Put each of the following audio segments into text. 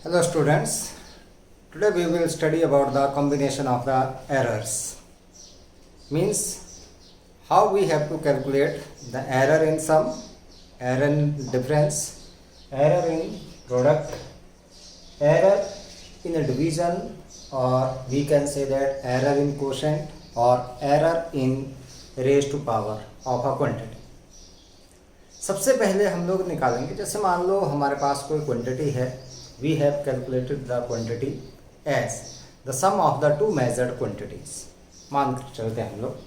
Hello students, today we will study about the combination of the errors. Means how we have to calculate the error in sum, error in difference, error in product, error in a division, or we can say that error in quotient or error in raised to power of a quantity. सबसे पहले हम लोग निकालेंगे, जैसे मान लो हमारे पास कोई क्वांटिटी है. We have calculated the quantity as the sum of the two measured quantities. मान कर चलते हैं हम लोग.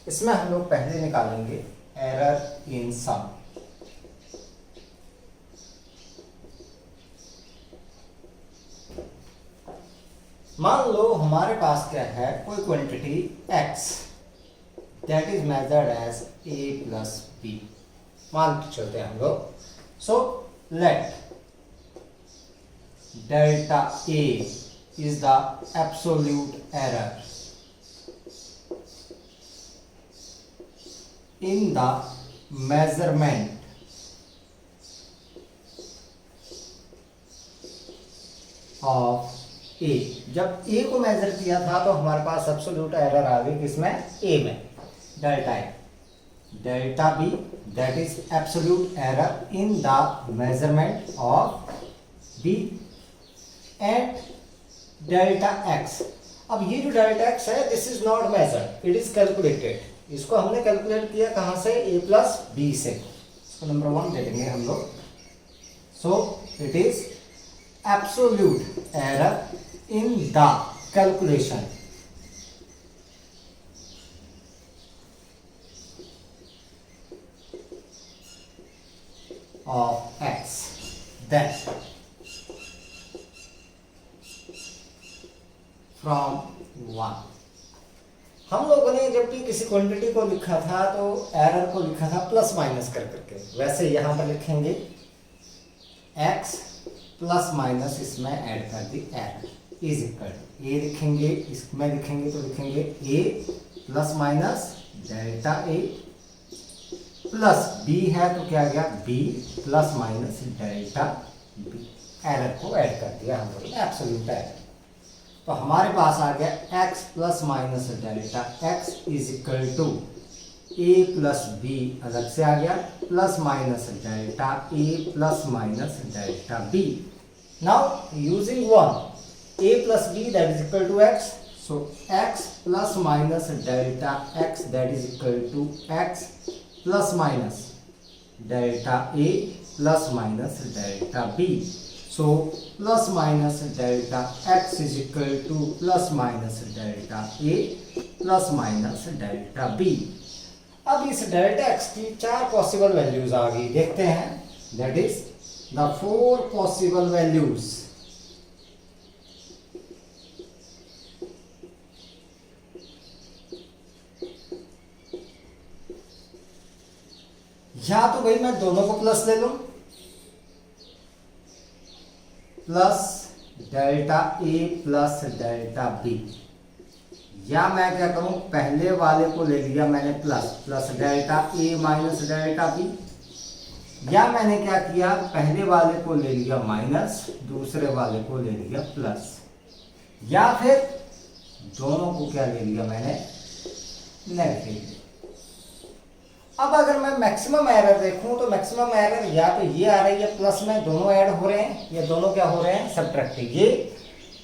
इसमें हम लोग पहले निकालेंगे error in sum. मान लो हमारे पास क्या है, कोई quantity x that is measured as a plus b. मान कर चलते हैं हम लोग. So let delta A is the absolute error in the measurement of A. जब A को मेजर किया था तो हमारे पास एब्सोल्यूट एरर आ गई किसमें, A में. Delta A, delta B that is absolute error in the measurement of B at delta x. अब ये जो डेल्टा एक्स है, this is not measured, it is calculated. इसको हमने कैलकुलेट किया कहां से, a प्लस बी से. इसको नंबर 1 दे देंगे हम लोग. So it is absolute error in the calculation of x that from 1. हम लोगों ने जब भी किसी क्वांटिटी को लिखा था तो एरर को लिखा था प्लस माइनस कर करके. वैसे यहां पर लिखेंगे x प्लस माइनस, इसमें ऐड कर दी एरर इज इक्वल ए लिखेंगे. इसमें लिखेंगे तो लिखेंगे a plus minus delta a plus b है तो क्या आ गया b plus minus delta b. Error को ऐड कर दिया हम लोग ने, एब्सोल्यूट एरर. तो हमारे पास आ गया x plus minus delta x is equal to a plus b, अलग से आ गया, plus minus delta a plus minus delta b. Now using 1 a plus b that is equal to x. So x plus minus delta x that is equal to x plus minus delta a plus minus delta b. So plus minus delta x is equal to plus minus delta a plus minus delta b. अब इस delta x की 4 possible values आ गई, देखते हैं. That is the 4 possible values. या तो भाई मैं दोनों को प्लस ले लूं, plus delta A plus delta B, या मैं क्या करूं, पहले वाले को ले लिया मैंने plus, plus delta A minus delta B, या मैंने क्या किया, पहले वाले को ले लिया माइनस, दूसरे वाले को ले लिया प्लस, या फिर दोनों को क्या ले लिया मैंने, नेगेटिव. अब अगर मैं मैक्सिमम एरर देखूं तो मैक्सिमम एरर या तो ये आ रही है प्लस में, दोनों ऐड हो रहे हैं, या दोनों क्या हो रहे हैं, सब्ट्रैक्टिव. ये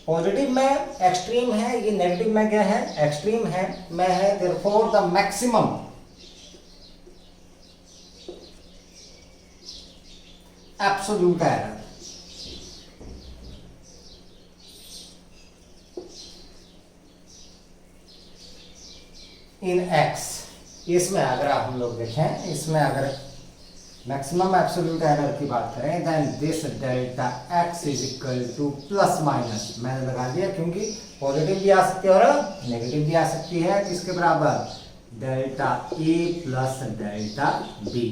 पॉजिटिव में एक्सट्रीम है, ये नेगेटिव में क्या है, एक्सट्रीम है में है. Therefore the maximum absolute error in x, इसमें अगर हम लोग देखें, इसमें अगर मैक्सिमम एब्सोल्यूट एरर की बात करें, then this delta x is equal to plus minus, मैंने लगा दिया क्योंकि पॉजिटिव भी आ सकती है और नेगेटिव भी आ सकती है, किसके बराबर, delta a plus delta b.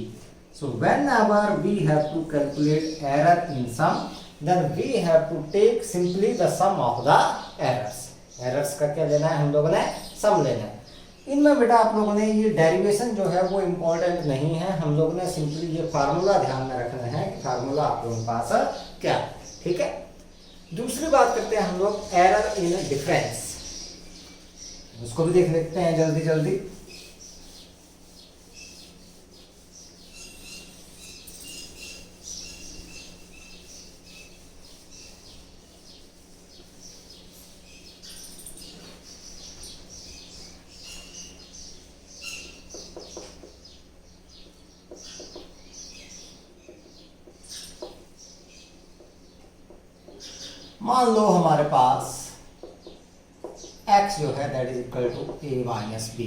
So whenever we have to calculate error in sum, then we have to take simply the sum of the errors. Errors का क्या लेना है हम लोगों ने, सम लेना है. इनमें बेटा आप लोगों ने ये डेरिवेशन जो है वो इम्पोर्टेंट नहीं है, हम लोगों ने सिंपली ये फार्मूला ध्यान में रखना है कि फार्मूला आप लोगों के पास क्या है. ठीक है. दूसरी बात करते हैं हम लोग एरर इन डिफरेंस, उसको भी देख लेते हैं जल्दी जल्दी। मान लो हमारे पास x जो है that is equal to a minus b.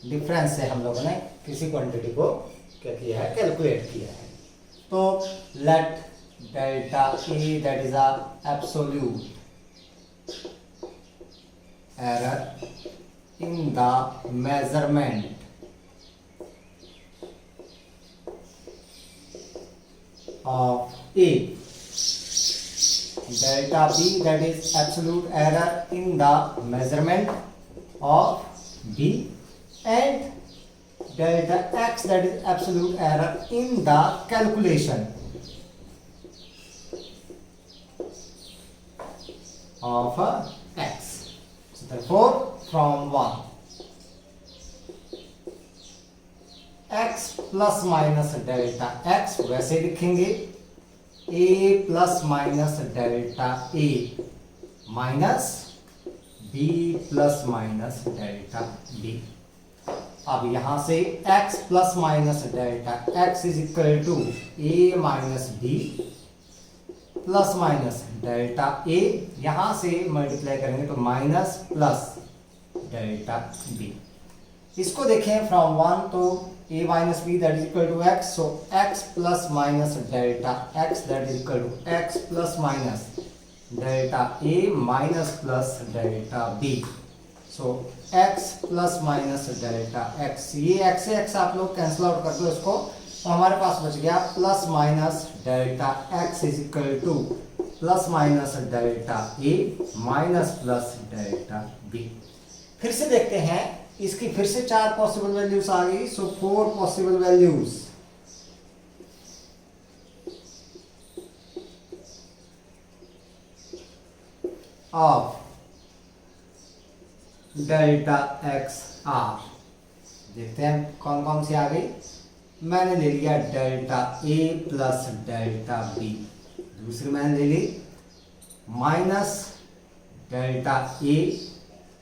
Difference से हम लोगों ने किसी क्वांटिटी को क्या किया है, कैलकुलेट किया है। तो let delta A that is a absolute error in the measurement of A, delta B that is absolute error in the measurement of B, and delta X that is absolute error in the calculation of X. So therefore from 1 x plus minus delta x वैसे लिखेंगे a plus minus delta a minus b plus minus delta b। अब यहां से x plus minus delta x is equal to a minus b plus minus delta a, यहां से multiply करेंगे तो minus plus delta b। इसको देखें from 1 तो a minus b that is equal to x, so x plus minus delta x that is equal to x plus minus delta a minus plus delta b, so x plus minus delta x, ये x से x आप लोग cancel out कर दो इसको, तो हमारे पास बच गया plus minus delta x is equal to plus minus delta a minus plus delta b। फिर से देखते हैं, इसकी फिर से 4 पॉसिबल वैल्यूज आ गई, so 4 possible values of delta x are. देखते हैं कौन कौन सी आ गई। मैंने ले लिया delta A plus delta B, दूसरी मैंने ले ली माइनस डेल्टा ए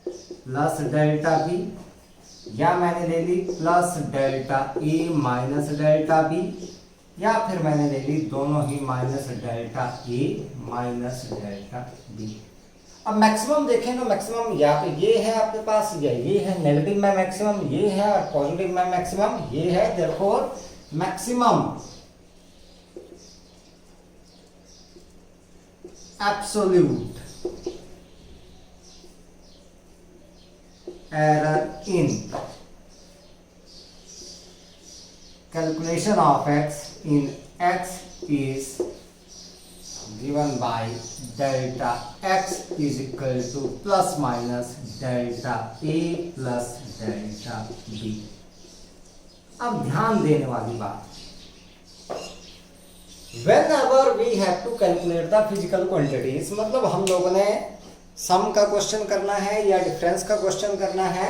प्लस डेल्टा बी, या मैंने ले ली plus delta A minus delta B, या फिर मैंने ले ली दोनों ही माइनस डेल्टा ए माइनस डेल्टा बी। अब मैक्सिमम देखें तो मैक्सिमम या तो ये है आपके पास, या ये है, नेगेटिव में मैक्सिमम ये है और पॉजिटिव में मैक्सिमम ये है। Therefore maximum absolute error in calculation of x in x is given by delta x is equal to plus minus delta a plus delta b। अब ध्यान देने वाली बात, whenever we have to calculate the physical quantities, मतलब हम लोगों ने सम का क्वेश्चन करना है या डिफरेंस का क्वेश्चन करना है,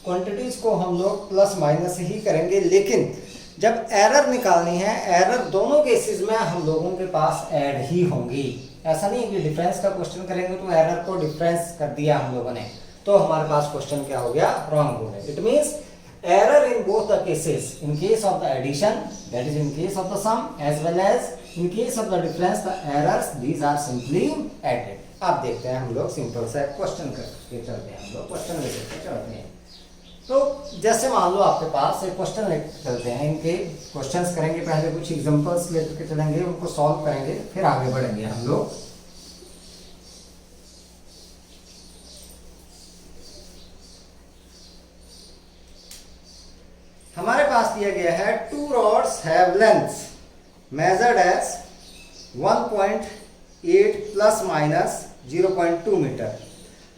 क्वांटिटीज को हम लोग प्लस माइनस ही करेंगे, लेकिन जब एरर निकालनी है, एरर दोनों केसेस में हम लोगों के पास ऐड ही होंगी। ऐसा नहीं है कि डिफरेंस का क्वेश्चन करेंगे तो एरर को डिफरेंस कर दिया हम लोगों ने तो हमारे पास क्वेश्चन क्या हो गया, रॉन्ग हो गया। It means error in both the cases, in case of the addition that is in case of the sum as well as in case of the difference, the errors these are simply added. अब देखते हैं हम लोग simple सा question करके चलते हैं, हम लोग क्वेश्चन लेके चलते हैं। तो जैसे मान लो आपके पास एक क्वेश्चन लेके चलते हैं, इनके क्वेश्चंस करेंगे, पहले कुछ एग्जांपल्स लेके चलेंगे, उनको सॉल्व करेंगे, फिर आगे बढ़ेंगे हम लोग। हमारे पास दिया गया है 2 rods have lengths measured as 1.8 plus minus 0.2 metre.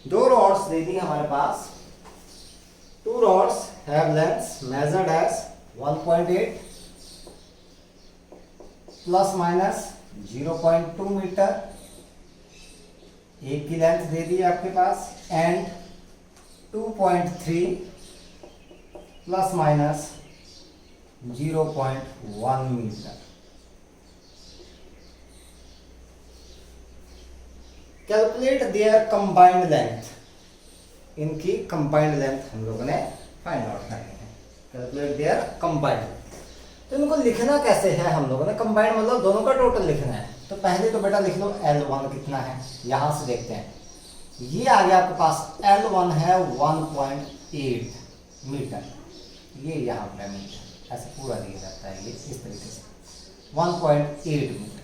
2 rods दे दी हमारे पास, 2 rods have lengths measured as 1.8 plus minus 0.2 metre एक की लेंथ दे दी आपके पास and 2.3 plus minus 0.1 metre. Calculate their combined length, इनकी कंबाइंड लेंथ हम लोगों ने फाइंड आउट करनी है। कैलकुलेट देयर कंबाइंड, तो इनको लिखना कैसे है हम लोगों ने, कंबाइंड मतलब दोनों का टोटल लिखना है। तो पहले तो बेटा लिख लो L1 कितना है, यहां से देखते हैं। ये आ गया आपके पास L1 है 1.8 मीटर, ये यहाँ पर मीटर, ऐसे पूरा दिया जाता है ये इस तरीके से 1.8 मीटर।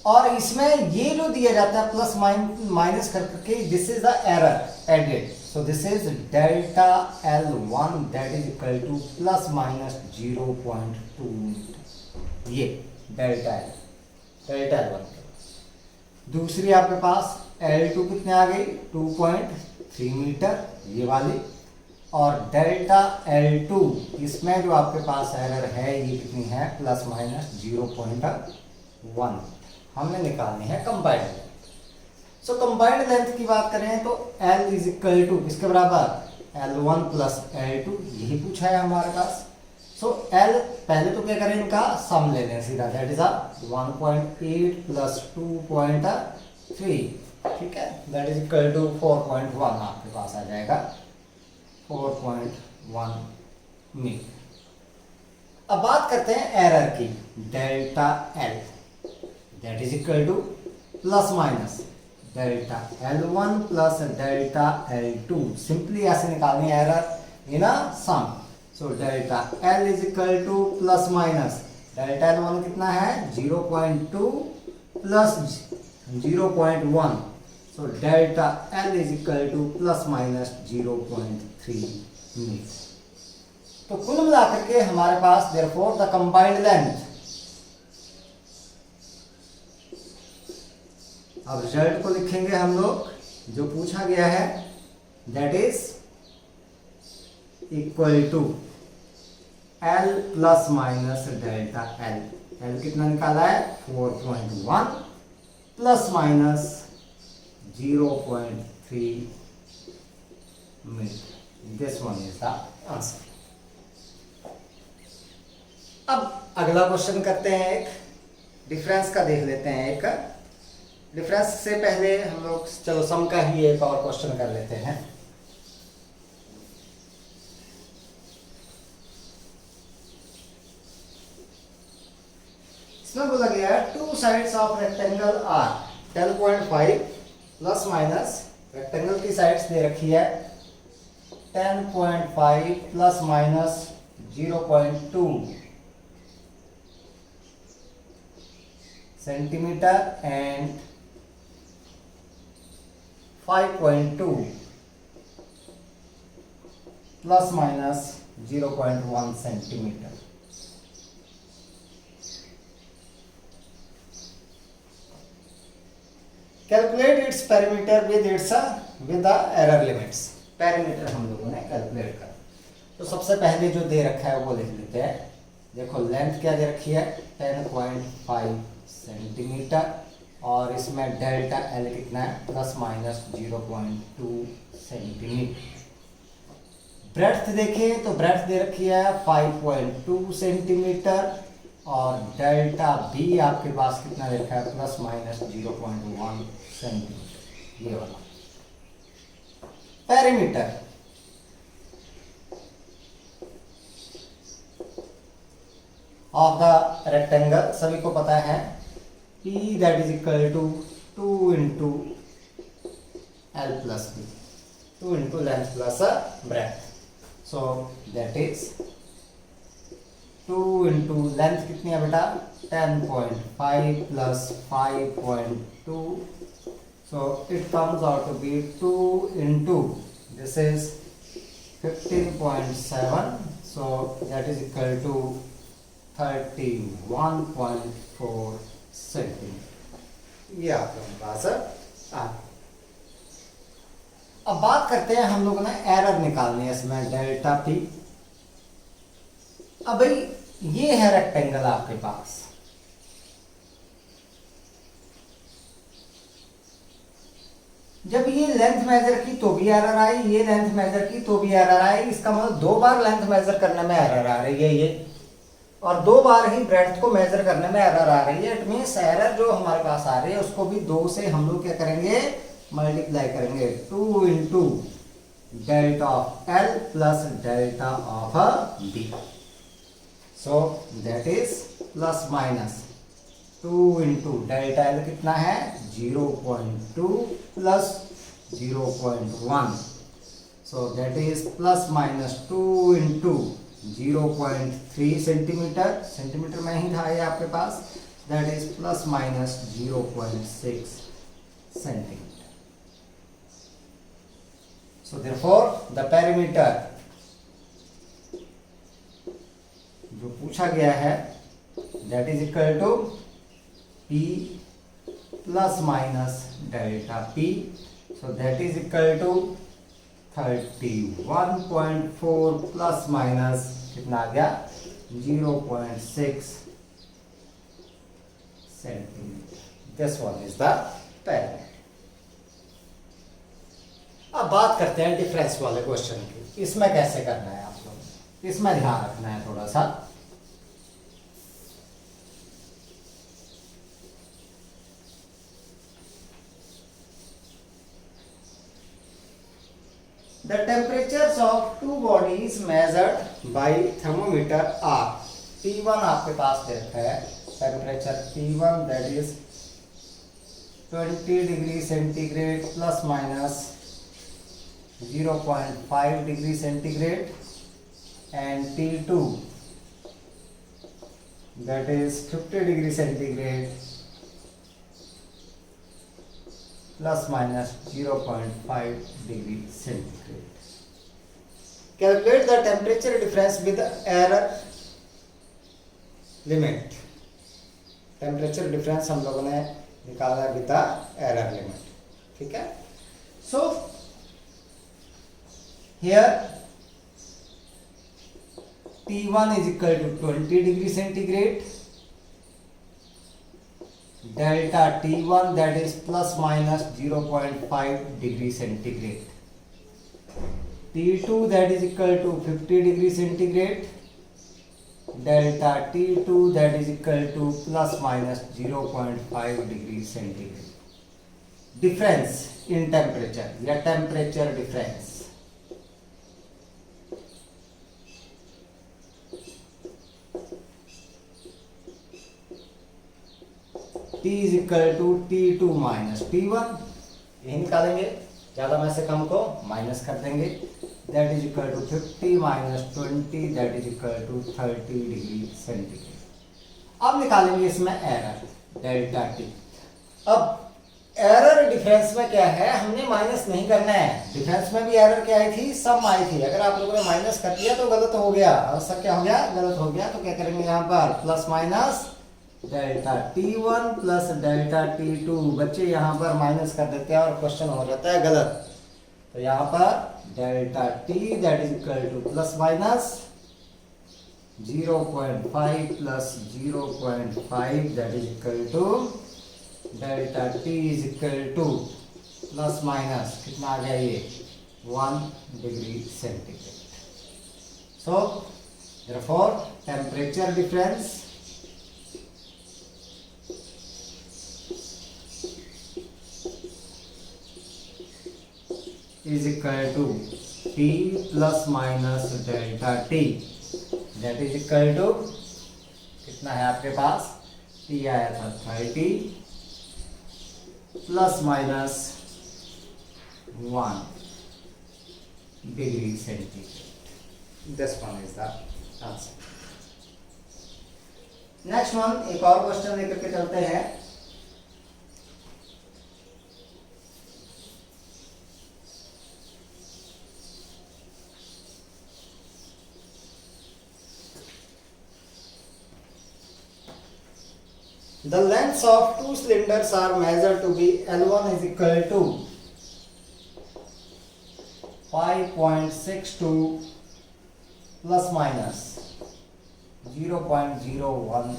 और इसमें ये जो दिया जाता है प्लस माइनस करके, this is the error added, so this is delta L1 that is equal to plus minus 0.2 metre, ये डेल्टा L1। दूसरी आपके पास L2 कितने आ गई 2.3 मीटर, ये वाली। और डेल्टा L2 इसमें जो आपके पास एरर है ये कितनी है प्लस माइनस 0.1, हमने निकालनी है कंबाइंड लेंथ। सो कंबाइंड लेंथ की बात करें तो L इज इक्वल टू किसके बराबर L1 प्लस L2, यही पूछा है हमारे पास। सो L पहले तो क्या करें, इनका सम ले लें सीधा, दैट इज 1.8 प्लस 2.3, ठीक है, दैट इज इक्वल टू 4.1, आपके पास आ जाएगा 4.1 मीटर। अब बात करते हैं एरर की, delta L that is equal to plus minus delta L1 plus delta L2, simply ऐसे निकालनी है error in a sum. So delta L is equal to plus minus delta L1 कितना है 0.2 plus 0.1, so delta L is equal to plus minus 0.3 metre. तो कुल मिलाकर के हमारे पास देयरफॉर द कंबाइंड लेंथ, अब रिजल्ट को लिखेंगे हम लोग जो पूछा गया है, that is equal to L plus minus delta L। L कितना निकाला है 4.1 plus minus 0.3 metre, this one is the answer. अब अगला क्वेश्चन करते हैं, एक डिफरेंस का देख लेते हैं। एक डिफरेंस से पहले हम लोग चलो सम का ही एक और क्वेश्चन कर लेते हैं। इसमें बोला गया है two sides of rectangle are 10.5 plus minus, rectangle की साइड्स दे रखी है 10.5 plus minus 0.2 centimetre and 5.2 plus minus 0.1 centimetre. Calculate its perimeter with the error limits. Perimeter हम लोगों ने कैलकुलेट कर, तो सबसे पहले जो दे रखा है वो लिख लेते हैं। देखो लेंथ क्या दे रखी है 10.5 सेंटीमीटर, और इसमें डेल्टा L कितना है प्लस माइनस 0.2 सेंटीमीटर। ब्रेड्थ देखें तो ब्रेड्थ दे रखी है 5.2 सेंटीमीटर, और डेल्टा B आपके पास कितना लिखा है प्लस माइनस 0.1 सेंटीमीटर, ये वाला। पेरीमीटर ऑफ द रेक्टेंगल सभी को पता है, P that is equal to 2 into L plus B, 2 into length plus breadth. So that is 2 into length कितनी है बेटा 10.5 plus 5.2, so it comes out to be 2 into this is 15.7, so that is equal to 31.4 centimetre. ये आपके पास आ। अब बात करते हैं, हम लोगों ने एरर निकालनी है इसमें डेल्टा P। अब भाई ये है रेक्टेंगल आपके पास, जब ये लेंथ मेजर की तो भी एरर आई, ये लेंथ मेजर की तो भी एरर आई, इसका मतलब 2 बार लेंथ मेजर करने में एरर आ रही है ये, और 2 बार ही ब्रेड्थ को मेजर करने में एरर आ रही है। इट मींस एरर जो हमारे पास आ रही है उसको भी 2 से हम लोग क्या करेंगे, मल्टीप्लाई करेंगे। 2 into delta of l plus delta of b, so that is plus minus 2 into delta l कितना है 0.2 plus 0.1, so that is plus minus 2 into 0.3 centimetre, centimetre में ही था ये आपके पास, that is plus minus 0.6 centimetre. So therefore the perimeter जो पूछा गया है that is equal to P plus minus delta P, so that is equal to 31.4 plus minus कितना आ गया 0.6 centimetre. This one is the parameter। अब बात करते हैं डिफरेंस वाले क्वेश्चन की। इसमें कैसे करना है आप लोग, इसमें ध्यान रखना है थोड़ा सा। The temperatures of two bodies measured by thermometer are T1 आपके पास दे रखा है temperature T1 that is 20 degree centigrade plus minus 0.5 degree centigrade, and T2 that is 50 degree centigrade plus minus 0.5 degree centigrade. Calculate the temperature difference with error limit. Temperature difference हम लोगों ने निकाला with error limit, ठीक है। So here T1 is equal to 20 degree centigrade, delta T1 that is plus minus 0.5 degree centigrade, T2 that is equal to 50 degree centigrade, delta T2 that is equal to plus minus 0.5 degree centigrade। difference in temperature या temperature difference, T is equal to T2 minus T1, यही निकालेंगे, ज़्यादा में से कम को minus कर देंगे, that is equal to 50 minus 20 that is equal to 30 degree centigrade. अब निकालेंगे इसमें एरर डेल्टा टी। अब एरर डिफरेंस में क्या है, हमने माइनस नहीं करना है। डिफरेंस में भी एरर क्या आई थी, सम आई थी। अगर आप लोगों ने माइनस कर दिया तो गलत हो गया, और सब क्या हो गया, गलत हो गया। तो क्या करेंगे यहाँ पर plus minus delta T1 plus delta T2, बच्चे यहाँ पर माइनस कर देते हैं और क्वेश्चन हो जाता है गलत। तो यहाँ पर delta T that is equal to plus minus 0.5 plus 0.5 that is equal to delta T is equal to plus minus कितना आ गया ये 1 degree centigrade. So therefore temperature difference is equal to T plus minus delta T that is equal to कितना है आपके पास, T आया था 30 plus minus 1 degree centigrade. This one is the answer. Next one, एक और क्वेश्चन लेकर के चलते हैं। The lengths of two cylinders are measured to be L1 is equal to 5.62 plus minus 0.01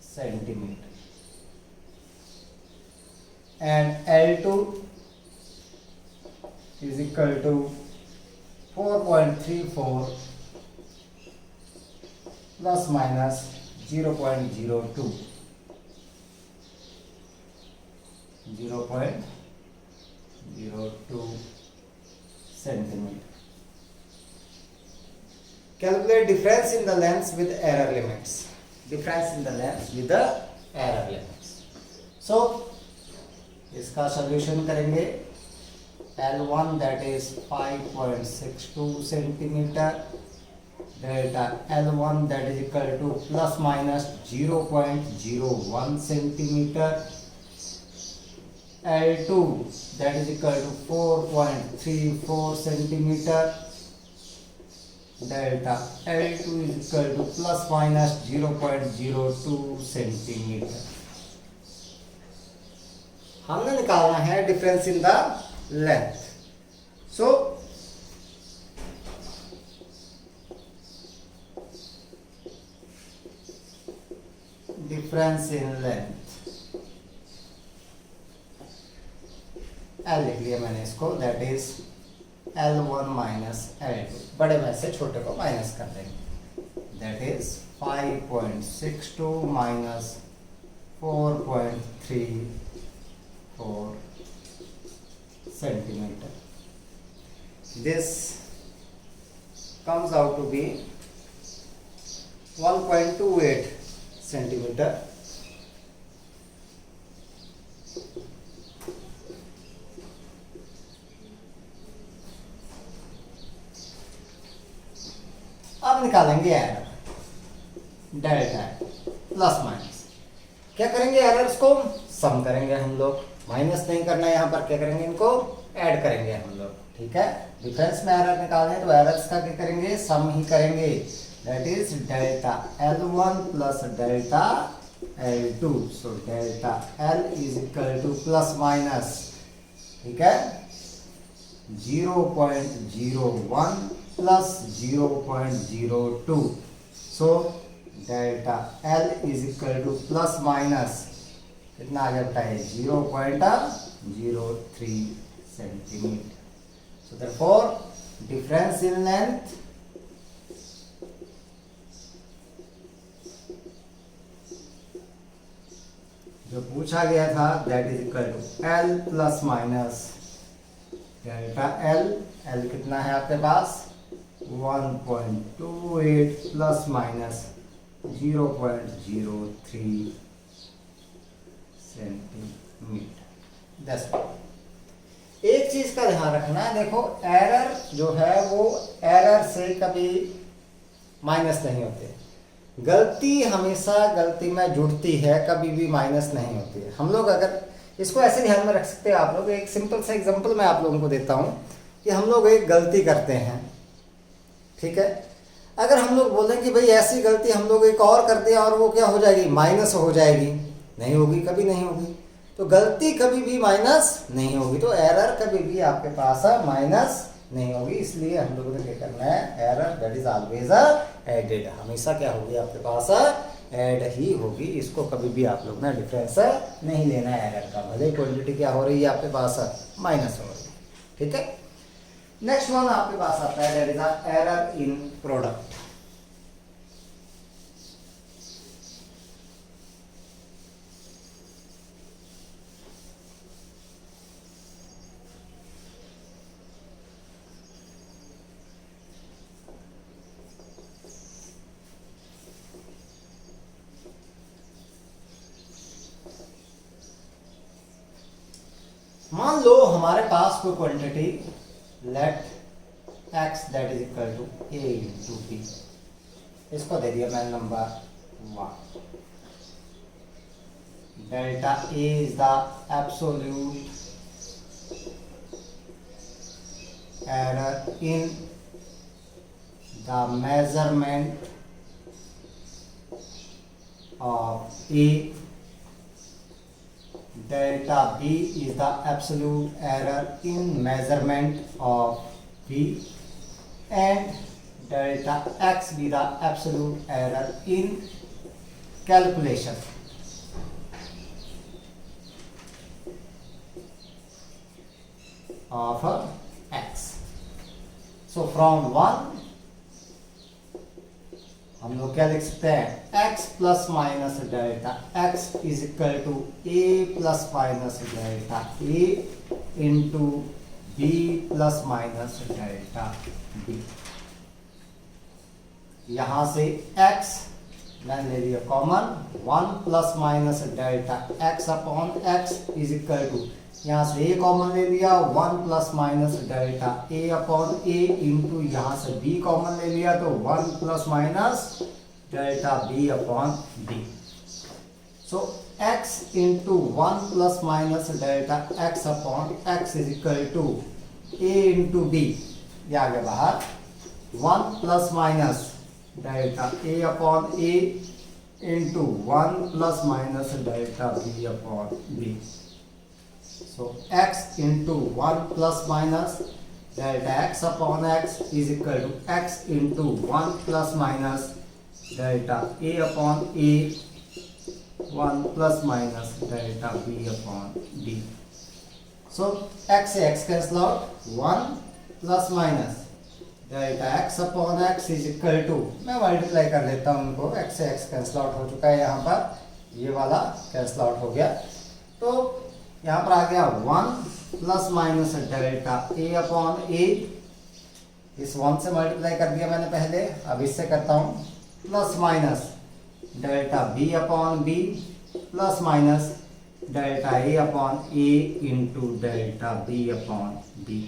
centimeter, and L2 is equal to 4.34 plus minus 0.02 centimeter. Calculate difference in the lengths with error limits. Difference in the lengths with the error limits. So इसका solution करेंगे. L1 that is 5.62 centimeter. Delta L1 that is equal to plus minus 0.01 centimeter. L2 that is equal to 4.34 centimeter. Delta L2 is equal to plus minus 0.02 centimeter. हमने निकालना है difference in the length. So difference in length L लिख लिया मैंने इसको, that is L1 minus L2. बड़े में से छोटे को माइनस कर देंगे, that is 5.62 minus 4.34 centimeter. This comes out to be 1.28 centimeter. अब निकालेंगे एरर, डेल्टा प्लस माइनस. क्या करेंगे, एरर्स को सम करेंगे हम लोग. माइनस नहीं करना है यहाँ पर, क्या करेंगे, इनको ऐड करेंगे हम लोग. ठीक है, डिफरेंस में एरर निकालने तो एरर्स का क्या करेंगे, सम ही करेंगे. That is delta L1 plus delta L2. So delta L is equal to plus minus, ठीक है, 0.01 plus 0.02. so delta L is equal to plus minus कितना आ जाता है, 0.03 centimeter. so therefore difference in length जो पूछा गया था that is equal to L plus minus delta L कितना है आपके पास, 1.28 प्लस माइनस 0.03 सेंटीमीटर. एक चीज का ध्यान रखना है, देखो एरर जो है वो एरर से कभी माइनस नहीं होते. गलती हमेशा गलती में जुड़ती है, कभी भी माइनस नहीं होती है. हम लोग अगर इसको ऐसे ध्यान में रख सकते हैं आप लोग, एक सिंपल सा एग्जांपल मैं आप लोगों को देता हूं कि हम लोग एक गलती करते हैं, ठीक है. अगर हम लोग बोलें कि भाई ऐसी गलती हम लोग एक और कर दें और वो क्या हो जाएगी, माइनस हो जाएगी, नहीं होगी, कभी नहीं होगी. तो गलती कभी भी माइनस नहीं होगी, तो एरर कभी भी आपके पास माइनस नहीं होगी. इसलिए हम लोगों ने क्या करना है, error that is always added, हमेशा क्या होगी आपके पास, ऐड ही होगी. इसको कभी भी आप लोग ना डिफरेंस नहीं लेना है एरर का, भले क्वांटिटी क्या हो रही है आपके पास, माइनस हो रही है. ठीक है, नेक्स्ट वन आपके पास आता है that is error in product. मान लो हमारे पास कोई quantity let x that is equal to a into b, इसको दे दिया मैंने number 1. Delta a is the absolute error in the measurement of a. Delta B is the absolute error in measurement of B, and delta X be the absolute error in calculation of so from 1 हम लोग क्या लिख सकते हैं, x plus minus delta x is equal to a plus minus delta a into b plus minus delta b। यहां से x मैंने ले लिया common, 1 plus minus delta x upon x is equal to, यहाँ से a कॉमन ले लिया, 1 plus minus delta a upon a into यहाँ से b कॉमन ले लिया तो 1 plus minus delta b upon b। So x into 1 plus minus delta x upon x is equal to a into b, ये आ गया बाहर, 1 plus minus delta a upon a into 1 plus minus delta b upon b। So x into 1 plus minus delta x upon x is equal to x into 1 plus minus delta a upon a 1 plus minus delta b upon b. So x से x cancel out, 1 plus minus delta x upon x is equal to, मैं multiply कर लेता हूँ उनको, x से x cancel out हो चुका है, यहाँ पर ये वाला कैंसिल आउट हो गया, तो यहाँ पर आ गया 1 plus minus delta a upon a, इस 1 से मल्टीप्लाई कर दिया मैंने पहले, अब इससे करता हूँ, plus minus delta b upon b plus minus delta a upon a into delta b upon b।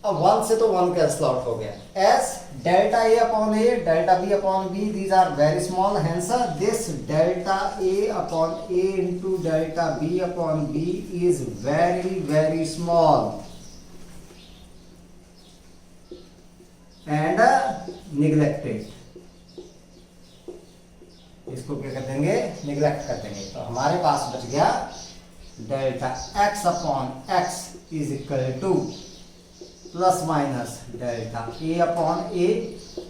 अब 1 से तो 1 कैंसिल आउट हो गया, as delta a upon a, delta b upon b, these are very small, hence this delta a upon a into delta b upon b is very very small and neglected। इसको क्या कर देंगे, neglect कर देंगे, तो हमारे पास बच गया delta x upon x is equal to plus minus delta a upon a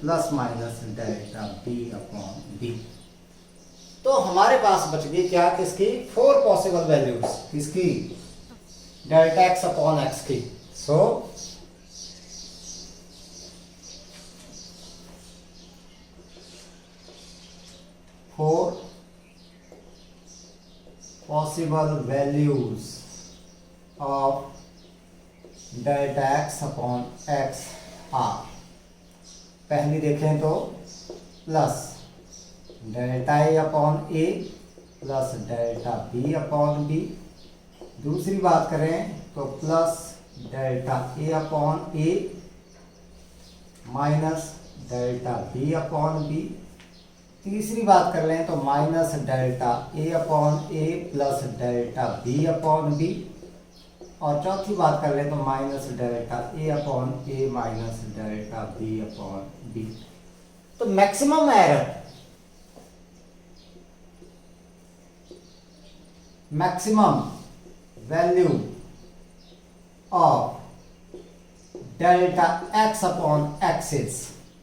plus minus delta b upon b। तो हमारे पास बच गई क्या, किसकी, 4 पॉसिबल वैल्यूज, किसकी, डेल्टा x अपॉन x की। So four possible values of delta x upon x are. पहली देखें तो plus delta a upon a plus delta b upon b। दूसरी बात करें तो plus delta a upon a minus delta b upon b। तीसरी बात कर लें तो minus delta a upon a plus delta b upon b। और चौथी बात कर लें तो minus delta a upon a minus delta b upon b। तो maximum error, maximum value of delta x upon axis,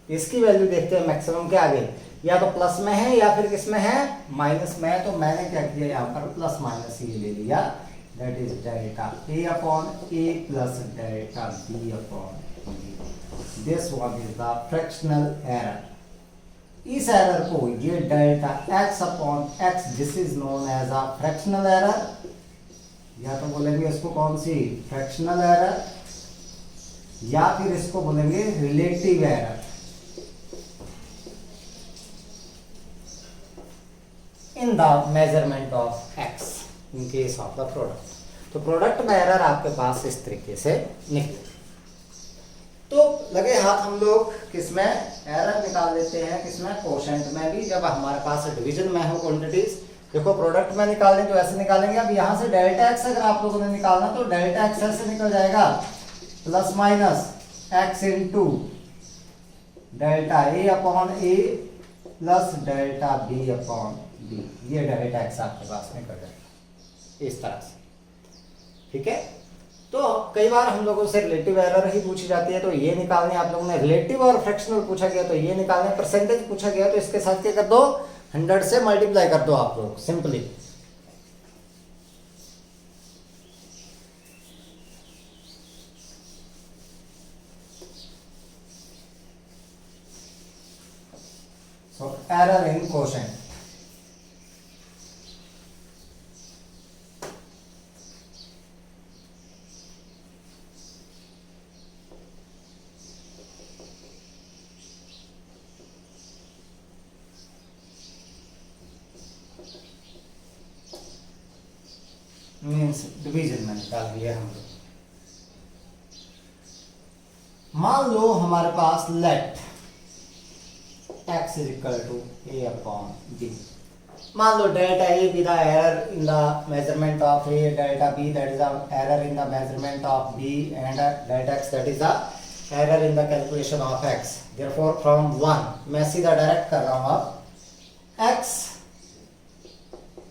इसकी वैल्यू देखते हैं मैक्सिमम क्या आ गई, या तो प्लस में है या फिर किसमें है, माइनस में है। तो मैंने क्या किया, यहाँ पर प्लस माइनस ये ले लिया, that is delta a upon a plus delta b upon b. This one is the fractional error. इस एरर को, ये delta x upon x, this is known as a fractional error, या तो बोलेंगे इसको कौन सी, फ्रैक्शनल एरर, या फिर इसको बोलेंगे relative error. In the measurement of x in case of the product. तो प्रोडक्ट में एरर आपके पास इस तरीके से निकले। तो लगे हाथ हम लोग किसमें एरर निकाल लेते हैं, किसमें, कोशेंट में भी। जब हमारे पास डिवीजन में हो क्वांटिटीज, देखो प्रोडक्ट में निकालें तो ऐसे निकालेंगे। अब यहाँ से डेल्टा एक्स अगर आप लोगों ने निकालना तो डेल्टा एक्स ऐसे निकल जाएगा, plus minus x into delta A upon a plus delta B upon b. ये डेल्टा एक्स आपके पास निकल जाएगा इस तरह से, ठीक है। तो कई बार हम लोगों से रिलेटिव एरर ही पूछी जाती है, तो ये निकालने आप लोगों ने, रिलेटिव और फ्रैक्शनल पूछा गया तो ये निकालने, परसेंटेज पूछा गया तो इसके साथ क्या कर दो, 100 से मल्टीप्लाई कर दो आप लोग simply. Error in quotient. Means division में निकाल दिया हम लोग। मान लो हमारे पास let x is equal to a upon b। मान लो delta a be the error in the measurement of a, delta b that is the error in the measurement of b, and delta x that is the error in the calculation of x। therefore from 1 मैं सीधा direct कर रहा हूं अब x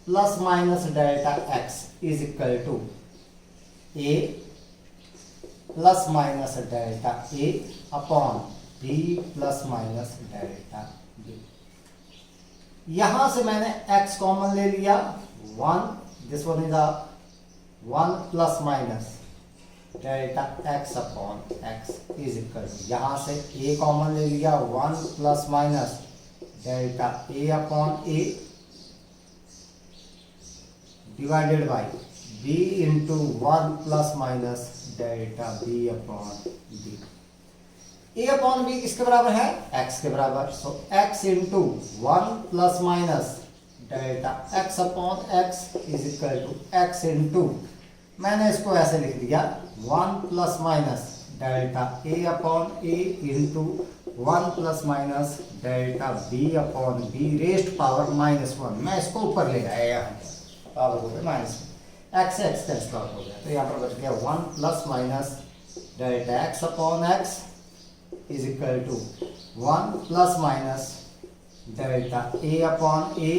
plus minus delta x is equal to a plus minus delta a upon b plus minus delta b। यहां से मैंने x common ले लिया 1, this one is 1 plus minus delta x upon x is equal to, यहां से a common ले लिया 1 plus minus delta a upon a divided by b into 1 plus minus delta b upon b। a upon b किसके बराबर है? x के बराबर। So x into 1 plus minus delta x upon x is equal to x into, मैंने इसको ऐसे लिख दिया 1 plus minus delta a upon a into 1 plus minus delta b upon b raised power -1। मैं इसको ऊपर ले आया यहाँ पावर हो गया माइनस, x से x कैंसिल आउट हो गया, तो यहाँ पर बच गया 1 plus minus delta x upon x is equal to 1 plus minus delta a upon a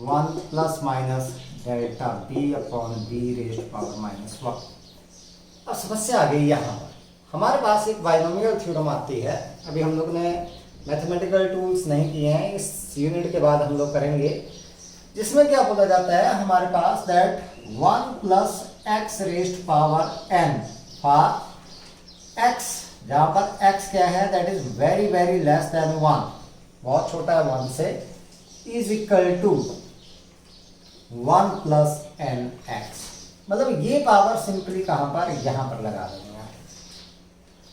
1 plus minus delta b upon b raised power -1। अब समस्या आ गई यहाँ पर हमारे पास एक बाइनोमियल थ्योरम आती है। अभी हम लोग ने मैथमेटिकल टूल्स नहीं किए हैं, इस यूनिट के बाद हम लोग करेंगे, जिसमें क्या बोला जाता है हमारे पास that 1 plus x raised power n for x, जहां पर x क्या है that is very very less than 1, बहुत छोटा है 1 से, is equal to 1 plus n x। मतलब ये पावर सिंपली कहां पर, यहां पर लगा देंगे।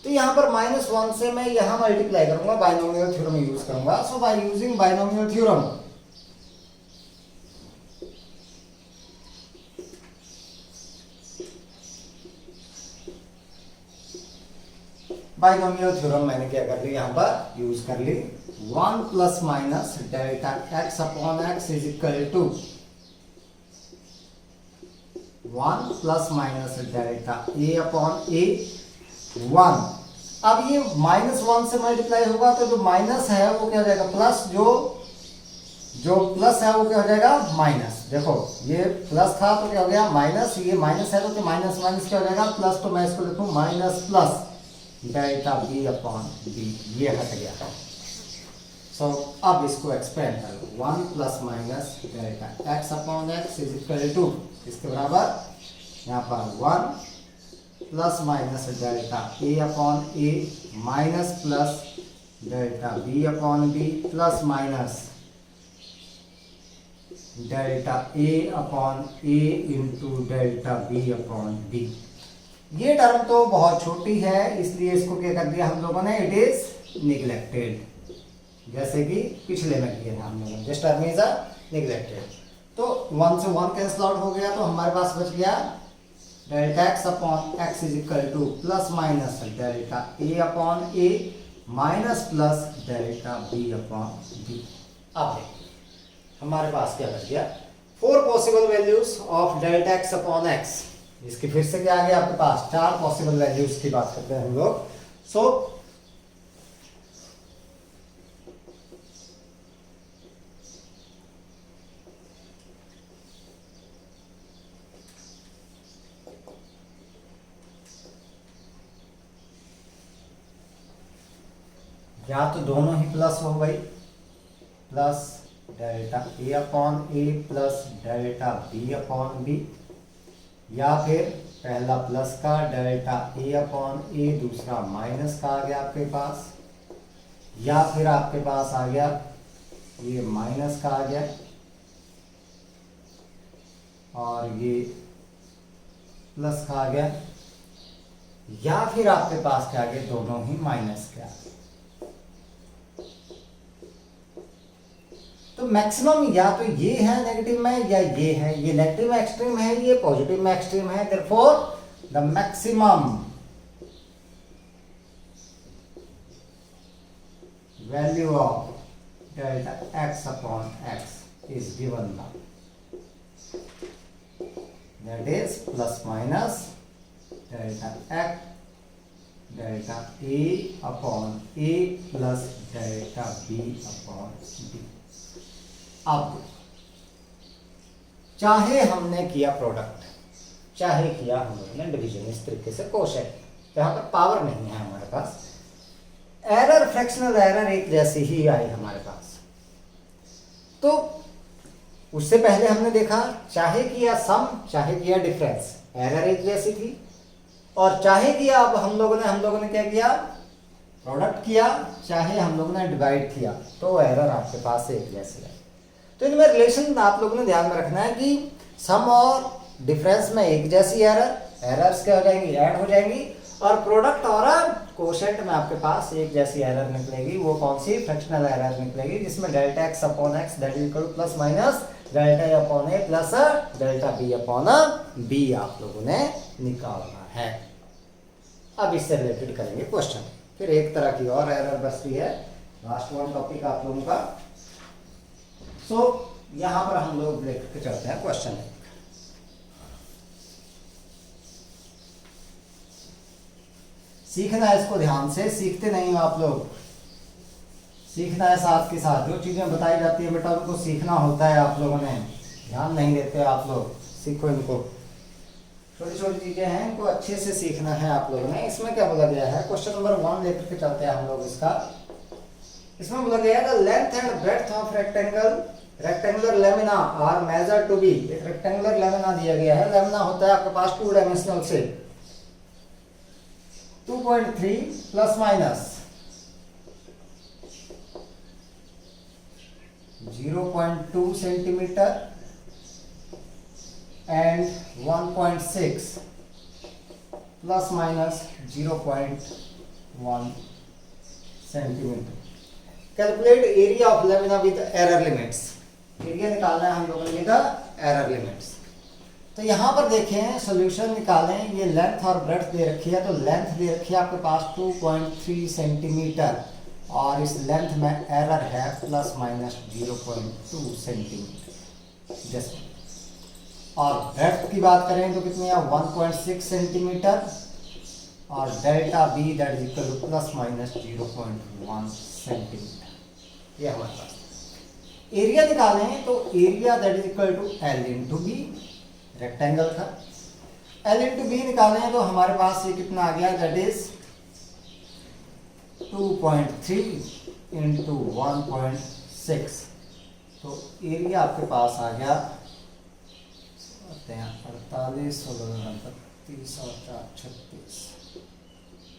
तो यहां पर -1 से मैं यहां मल्टीप्लाई करूंगा, बाइनोमियल थ्योरम यूज करूंगा। So by using binomial theorem binomial theorem मैंने क्या कर ली, यहां पर यूज कर ली 1 plus minus delta x upon x is equal to 1 plus minus delta a upon a 1। अब ये -1 से मल्टीप्लाई होगा तो जो माइनस है वो क्या हो जाएगा प्लस, जो प्लस है वो क्या हो जाएगा माइनस। देखो ये प्लस था तो क्या हो गया माइनस, ये माइनस है तो माइनस माइनस क्या हो जाएगा प्लस, तो मैं इसको लिखूं minus plus delta b upon b, ये हट गया। सो अब इसको एक्सपेंड कर लो 1 plus minus delta x upon x is equal to, इसके बराबर यहाँ पर 1 plus minus delta a upon a minus plus delta b upon b plus minus delta a upon a into delta b upon b। ये term तो बहुत छोटी है इसलिए इसको क्या कर दिया हम लोगों ने, इट इज निग्लेक्टेड, जैसे कि पिछले में किया था हम लोगों ने, दिस टर्म इज निग्लेक्टेड। तो 1 से 1 कैंसिल आउट हो गया, तो हमारे पास बच गया delta x upon x is equal to plus minus delta a upon a minus plus delta b upon b। अब देखिए हमारे पास क्या बच गया, 4 possible values of delta x upon x। इसके फिर से क्या आ गया आपके पास, 4 पॉसिबल वैल्यूज की बात करते हैं हम लोग। सो या तो दोनों ही प्लस हो गई, plus delta a upon a plus delta b upon b, या फिर पहला प्लस का डेल्टा a अपॉन a, दूसरा माइनस का आ गया आपके पास, या फिर आपके पास आ गया ये माइनस का आ गया और ये प्लस का आ गया, या फिर आपके पास क्या आ गया, दोनों ही माइनस के आ गए। तो मैक्सिमम या तो ये है नेगेटिव में या ये है, ये नेगेटिव में एक्सट्रीम है, ये पॉजिटिव में एक्सट्रीम है। Therefore the maximum value of delta x upon x is given now, that is plus minus delta x delta a upon a plus delta b upon b। अब चाहे हमने किया product, चाहे किया हम लोगों ने डिवीजन, इस तरीके से कोशेंट, तो यहाँ पर पावर नहीं है हमारे पास, एरर फ्रैक्शनल एरर एक जैसी ही आई हमारे पास। तो उससे पहले हमने देखा चाहे किया सम चाहे किया डिफरेंस, एरर एक जैसी थी, और चाहे किया अब हम लोगों ने क्या किया, प्रोडक्ट किया, चाहे हम लोगों ने डिवाइड किया, तो एरर आपके पास एक जैसी है। तो इनमें रिलेशन आप लोगों ने ध्यान में रखना है कि सम और डिफरेंस में एक जैसी एरर्स क्या हो जाएंगी, ऐड हो जाएंगी, और प्रोडक्ट और कोशेंट में आपके पास एक जैसी एरर निकलेगी। वो कौन सी, फ्रैक्शनल एरर निकलेगी, जिसमें delta x upon x that is equal to plus minus delta a upon a plus delta b upon b आप लोगों ने निकालना है। अब इससे रिलेटेड करेंगे क्वेश्चन। फिर एक तरह की और एरर बचती है, लास्ट वन टॉपिक आप लोगों का। सो यहां पर हम लोग देख के चलते हैं क्वेश्चन। सीखना है इसको ध्यान से, सीखते नहीं हो आप लोग, सीखना है साथ के साथ। जो चीजें बताई जाती है बेटा उनको सीखना होता है, आप लोगों ने ध्यान नहीं देते आप लोग, सीखो इनको, छोटी छोटी चीजें हैं, इनको अच्छे से सीखना है आप लोगों ने। इसमें क्या बोला गया है, क्वेश्चन नंबर 1 लेकर के चलते हैं हम लोग इसका। इसमें बोला गया है the length and breadth of rectangular lamina are measured to be. एक रेक्टेंगुलर लेमिना दिया गया है, लेमिना होता है आपके पास 2 डायमेंशनल से 2.3 plus minus 0.2 centimetre and 1.6 plus minus 0.1 centimetre. Calculate area of lamina with error limits. Area निकालना है हम लोगों ने विद एरर लिमिट्स। तो यहां पर देखें सॉल्यूशन निकालें, ये लेंथ और ब्रेड्थ दे रखी है, तो लेंथ दे रखी है आपके पास 2.3 सेंटीमीटर और इस लेंथ में एरर है प्लस माइनस 0.2 सेंटीमीटर जैसे। और ब्रेड्थ की बात करें तो कितनी है 1.6 सेंटीमीटर और delta b that is equal to plus minus 0.1 centimetre. ये हमारे पास एरिया निकालें तो area that is equal to l into b, rectangle था, एल इंटू बी निकालें तो हमारे पास ये कितना आ गया, दैट इज 2.3 इंटू 1.6। तो एरिया आपके पास आ गया 48 32 और 36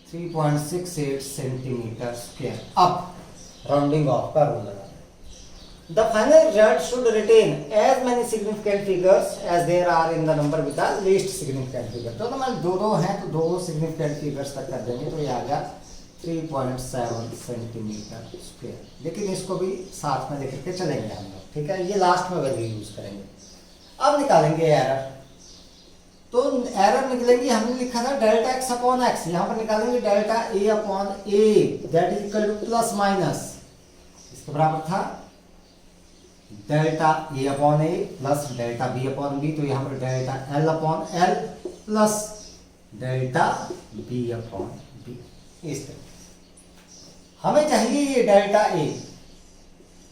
3.68 सेंटीमीटर स्क्वायर। अब राउंडिंग ऑफ का रूल लगा। The final result should retain as many significant figures as there are in the number with the least significant figure। तो हमारे दो हैं तो 2 significant figures तक कर देंगे, तो ये आ गया 3.7 सेंटीमीटर स्क्वायर। लेकिन इसको भी साथ में लेकर के चलेंगे हम लोग, ठीक है, ये लास्ट में वैल्यू यूज करेंगे। अब निकालेंगे एरर। तो एरर निकलेगी, हमने लिखा था डेल्टा एक्स अपॉन एक्स, यहाँ पर निकालेंगे delta A upon a that is equal to plus minus, इसके बराबर था delta A upon a plus delta B upon b. तो यहाँ पर delta L upon L plus delta B upon b. इस तरह हमें चाहिए ये delta a,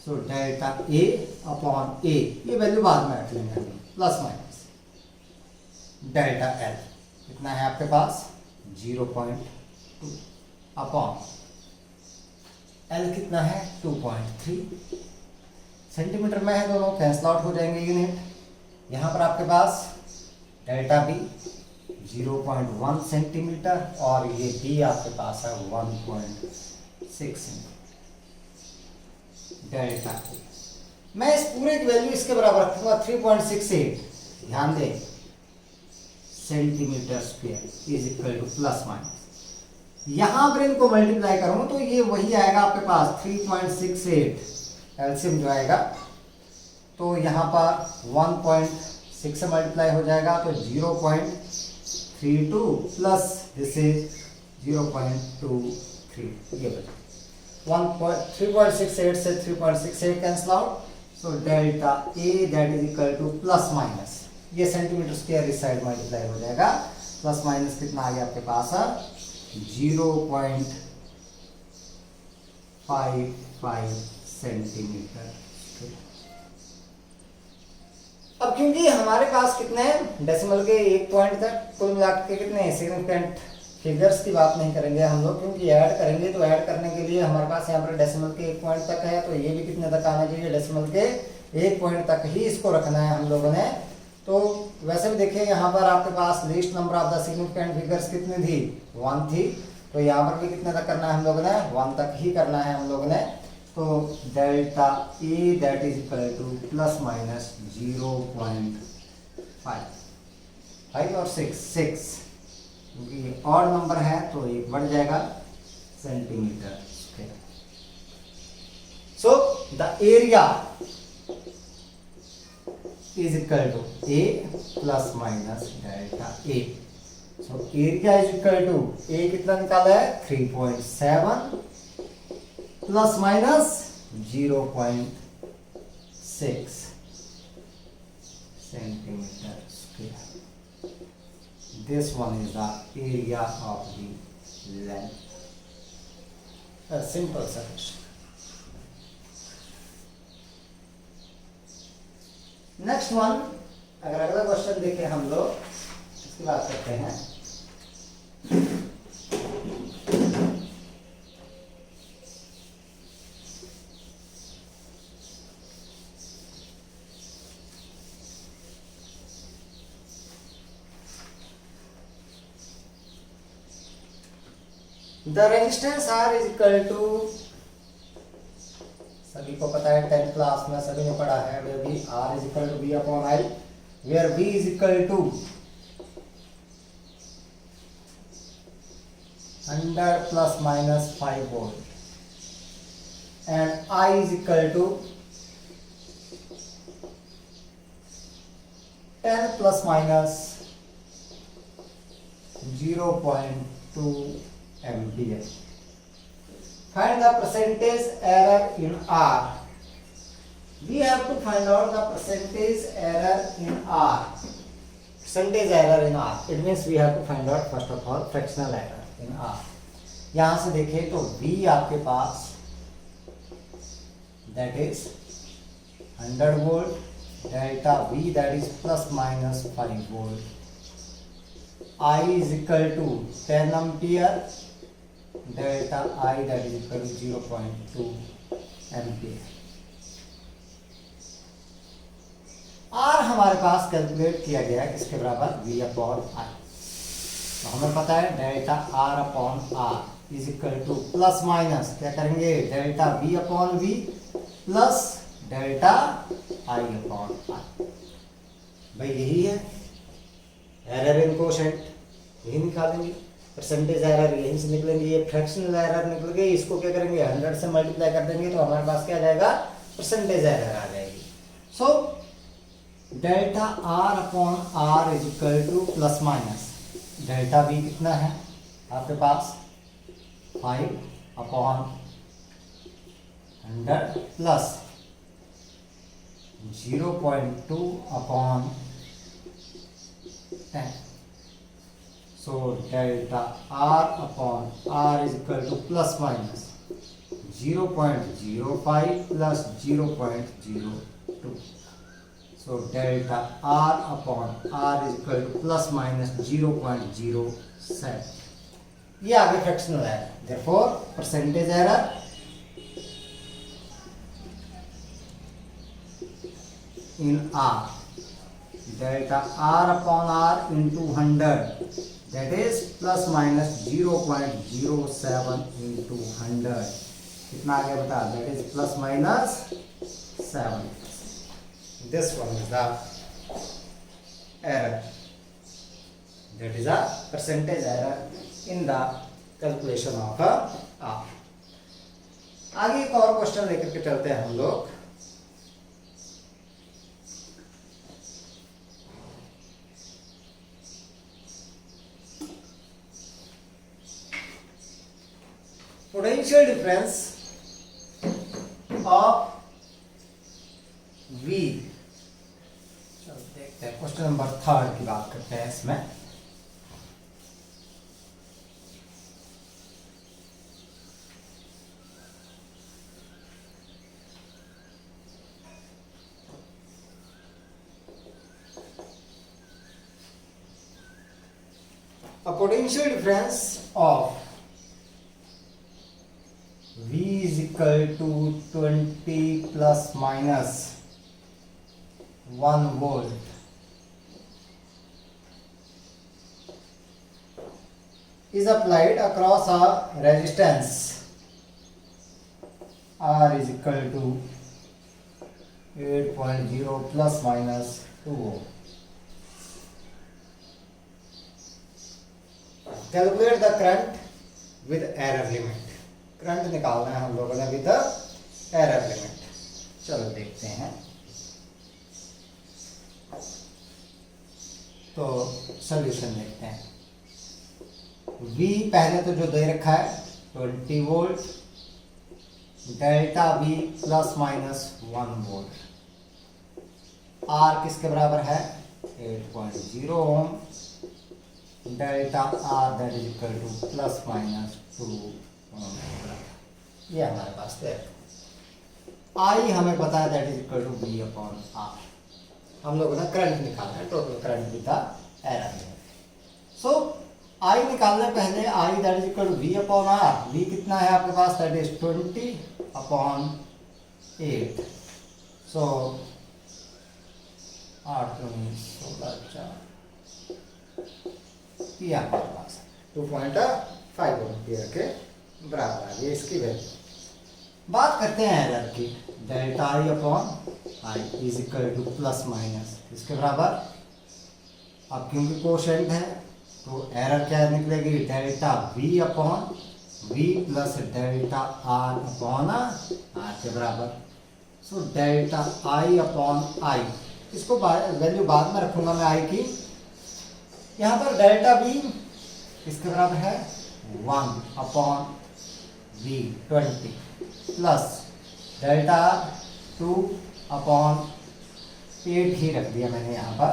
so delta A upon a, ये वैल्यू बाद में रख लेंगे हम, प्लस माइनस डेल्टा एल कितना है आपके पास 0.2 अपॉन एल कितना है 2.3 सेंटीमीटर में है, दोनों कैंसल आउट हो जाएंगे यूनिट। यहाँ पर आपके पास डेल्टा बी 0.1 सेंटीमीटर और ये बी आपके पास है 1.6 डेल्टा ए। मैं इस पूरे की वैल्यू इसके बराबर रखूंगा 3.68, ध्यान दें, centimetre square is equal to plus minus. यहां पर इनको मल्टीप्लाई करूंगा तो ये वही आएगा आपके पास 3.68, एलसीएम जो आएगा तो यहाँ पर 1.6 से मल्टीप्लाई हो जाएगा तो 0.32 प्लस दिस इज 0.23, ये बचा 3.68 से 3.68 cancel out, so delta A that is equal to plus minus, ये सेंटीमीटर स्क्वायर इस साइड मल्टीप्लाई हो जाएगा, प्लस माइनस कितना आ गया आपके पास 0.55 सेंटीमीटर। अब क्योंकि हमारे पास कितने हैं डेसिमल के एक पॉइंट तक, कुल मिला के कितने सिग्निफिकेंट फिगर्स की बात नहीं करेंगे हम लोग, क्योंकि ऐड करेंगे तो ऐड करने के लिए हमारे पास यहाँ पर डेसिमल के एक पॉइंट तक है, तो ये भी कितने तक आना चाहिए, डेसिमल के एक पॉइंट तक ही इसको रखना है हम लोगों ने। तो वैसे भी देखिए यहाँ पर आपके पास least number of the significant figures कितनी थी, 1 थी, तो यहाँ पर भी कितने तक करना है हम लोगों ने, 1 तक ही करना है हम लोगों ने। तो delta A that is equal to plus minus 0.5 और 6, क्योंकि ये ऑड नंबर है तो एक बढ़ जाएगा centimetre square. So the area is equal to a plus minus delta a. So area is equal to a कितना निकाला है 3.7 plus minus 0.6 centimetre square. This one is the area of the length. A simple solution. Next one, अगर अगला question देखें हम लोग, इसकी बात करते हैं। The resistance R is equal to, सभी को पता है 10th क्लास में सभी ने पढ़ा है, where B R is equal to B upon I, where B is equal to 100 plus minus 5 volt and I is equal to 10 plus minus 0.2 ampere. Find the percentage error in R. We have to find out the percentage error in R. Percentage error in R. It means we have to find out first of all fractional error in R. यहाँ से देखें तो V आपके पास that is 100 volt, delta V that is plus minus 5 volt. I is equal to 10 ampere, delta I that is equal to 0.2 ampere. R हमारे पास calculate किया गया है किसके बराबर, V अपॉन I। तो हमें पता है delta R upon R is equal to plus minus क्या करेंगे, delta V upon V plus delta I upon I। भाई यही है एरर इन कोशेंट, यही निकालेंगे, परसेंटेज एरर यहीं से निकलेंगे, ये फ्रैक्शनल एरर निकल गई, इसको क्या करेंगे 100 से मल्टीप्लाई कर देंगे तो हमारे पास क्या आ जाएगा, परसेंटेज एरर आ जाएगी। So delta R upon R is equal to plus minus delta V कितना है आपके पास 5 upon 100 plus 0.2 upon 10. So delta R upon R is equal to plus minus 0.05 plus 0.02. So delta R upon R is equal to plus minus 0.07. ये आगे fractional error, therefore percentage error in R, delta R upon R into 100, that is plus minus 0.07 into 100, कितना आ गया बता, that is plus minus 7. this one is the error, that is a percentage error in the calculation of R. आगे एक और question लेकर के चलते हैं हम लोग। पोटेंशियल डिफरेंस ऑफ V, चलो देखते हैं क्वेश्चन नंबर 3 की बात करते हैं इसमें। A potential difference of V is equal to 20 plus minus 1 volt is applied across a resistance R is equal to 8.0 plus minus 2 ohm. Calculate the current with error limit. Current निकालना है हम लोगों ने विद एरर लिमिट। चलो देखते हैं। तो solution देखते हैं। V पहले तो जो दे रखा है 20 volt, delta V plus minus 1 volt, R किसके बराबर है 8.0 ohm, delta R that is equal to plus minus 2 ohm. ये हमारे पास है। I हमें पता है that is equal to V upon R। हम लोगों ने करंट निकालना है, total current with error. So I निकालने पहले I that is equal to V upon R। V कितना है आपके पास दैट इज 20 अपॉन 8। सो 8 16 4 ये हमारे पास 2.5 एम्पियर के बराबर है, ये इसकी वैल्यू। बात करते हैं एरर की। Delta I upon I is equal to plus minus इसके बराबर। अब क्योंकि कोशेंट है तो एरर क्या निकलेगी, delta V upon V plus delta R upon R के बराबर। So delta I upon I, इसको वैल्यू बाद में रखूंगा मैं आई की। यहाँ पर डेल्टा वी किसके बराबर है 1 upon V 20 plus delta 2 upon 8 ही रख दिया मैंने यहाँ पर।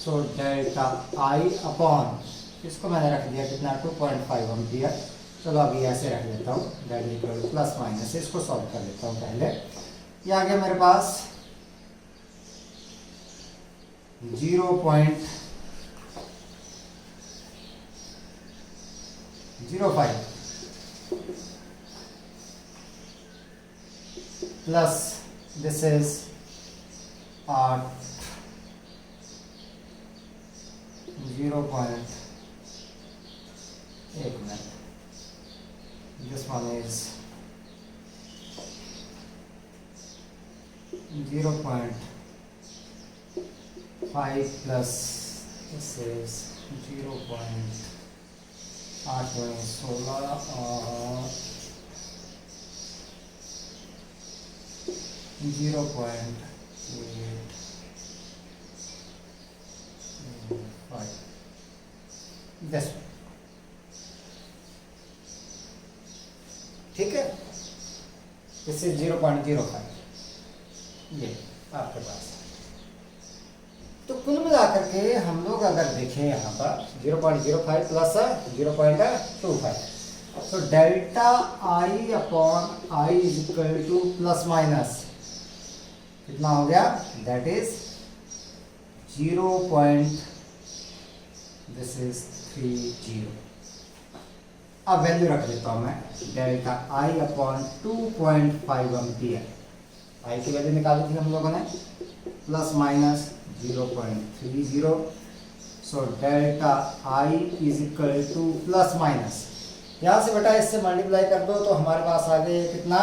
सो डेल्टा I अपॉन इसको मैंने रख दिया कितना 2.5 एम्पियर। चलो अभी ऐसे रख लेता हूँ, that is equal to plus minus, इसको सॉल्व कर लेता हूँ पहले। ये आ गया मेरे पास 0.05 plus this is 0.1 minute. This one is 0.5 plus this is 0.8 16 और 0.85 this one। ठीक है, इससे 0.05 ये आपके पास। तो कुल मिलाकर के हम लोग अगर देखें यहाँ पर 0.05 प्लस 0.25, तो delta I upon I is equal to plus minus कितना हो गया, दैट इज 0.30। अब वैल्यू रख लेता हूं मैं, डेल्टा आई अपॉन 2.5 एम्पियर। आई की वैल्यू निकाली थी हम लोगों ने, plus minus 0.30। So delta I is equal to plus minus, यहाँ से बेटा इससे मल्टीप्लाई कर दो तो हमारे पास आ गए कितना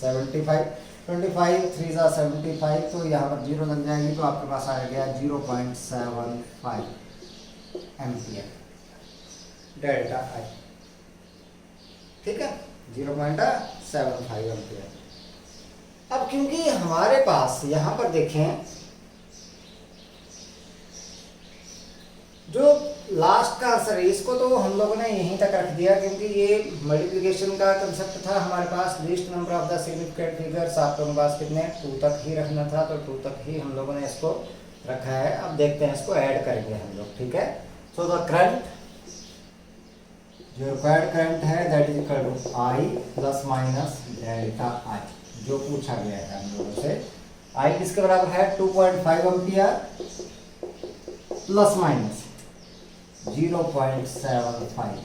75। 25 3 ज़ा 75, तो यहाँ पर 0 लग जाएगी, तो आपके पास आ गया 0.75 एम्पियर डेल्टा आई। ठीक है, 0.75 एम्पियर। अब क्योंकि हमारे पास यहाँ पर देखें जो लास्ट का आंसर है, इसको तो हम लोगों ने यहीं तक रख दिया क्योंकि ये मल्टीप्लिकेशन का कंसेप्ट था हमारे पास। Least number of the significant figures आप लोगों के पास कितने 2 तक ही रखना था, तो 2 तक ही हम लोगों ने इसको रखा है। अब देखते हैं, इसको ऐड करेंगे हम लोग। ठीक है, सो द करंट, जो रिक्वायर्ड करंट है that is equal to I plus minus delta I, जो पूछा गया है हम लोगों से। आई किसके बराबर है 2.5 एम्पियर प्लस माइनस 0.75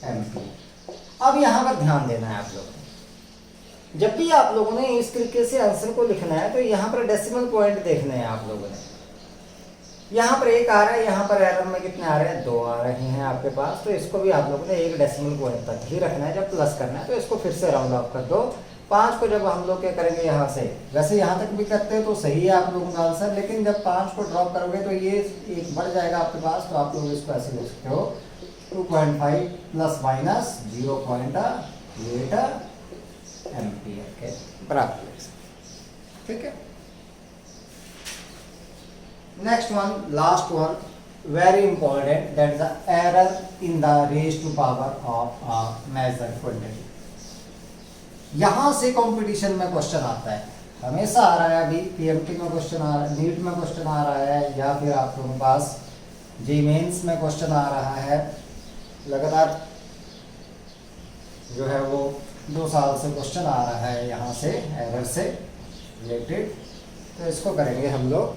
एम्पियर। अब यहाँ पर ध्यान देना है आप लोगों ने, जब भी आप लोगों ने इस तरीके से आंसर को लिखना है तो यहाँ पर डेसिमल पॉइंट देखने हैं आप लोगों ने। यहाँ पर 1 आ रहा है, यहाँ पर एरर में कितने आ रहे हैं 2 आ रहे हैं आपके पास, तो इसको भी आप लोगों ने 1 डेसिमल पॉइंट तक ही रखना है। जब प्लस करना है तो इसको फिर से राउंड ऑफ कर दो। 5 को जब हम लोग क्या करेंगे यहाँ से, वैसे यहाँ तक भी करते हैं तो सही है आप लोगों का आंसर, लेकिन जब 5 को ड्रॉप करोगे तो ये 1 बढ़ जाएगा आपके पास, तो आप लोग इसको ऐसे लिख सकते हो 2.5 प्लस माइनस 0.8 एम्पियर के बराबर। ठीक है, next one, last one, very important, that is the error in the raise to power of a measured quantity. यहां से कंपटीशन में क्वेश्चन आता है, हमेशा आ रहा है। अभी पीएमटी में क्वेश्चन आ रहा है, नीट में क्वेश्चन आ रहा है, या फिर आप लोगों के पास जे मेंस में क्वेश्चन आ रहा है। लगातार जो है वो 2 साल से क्वेश्चन आ रहा है यहाँ से एरर से रिलेटेड। तो इसको करेंगे हम लोग,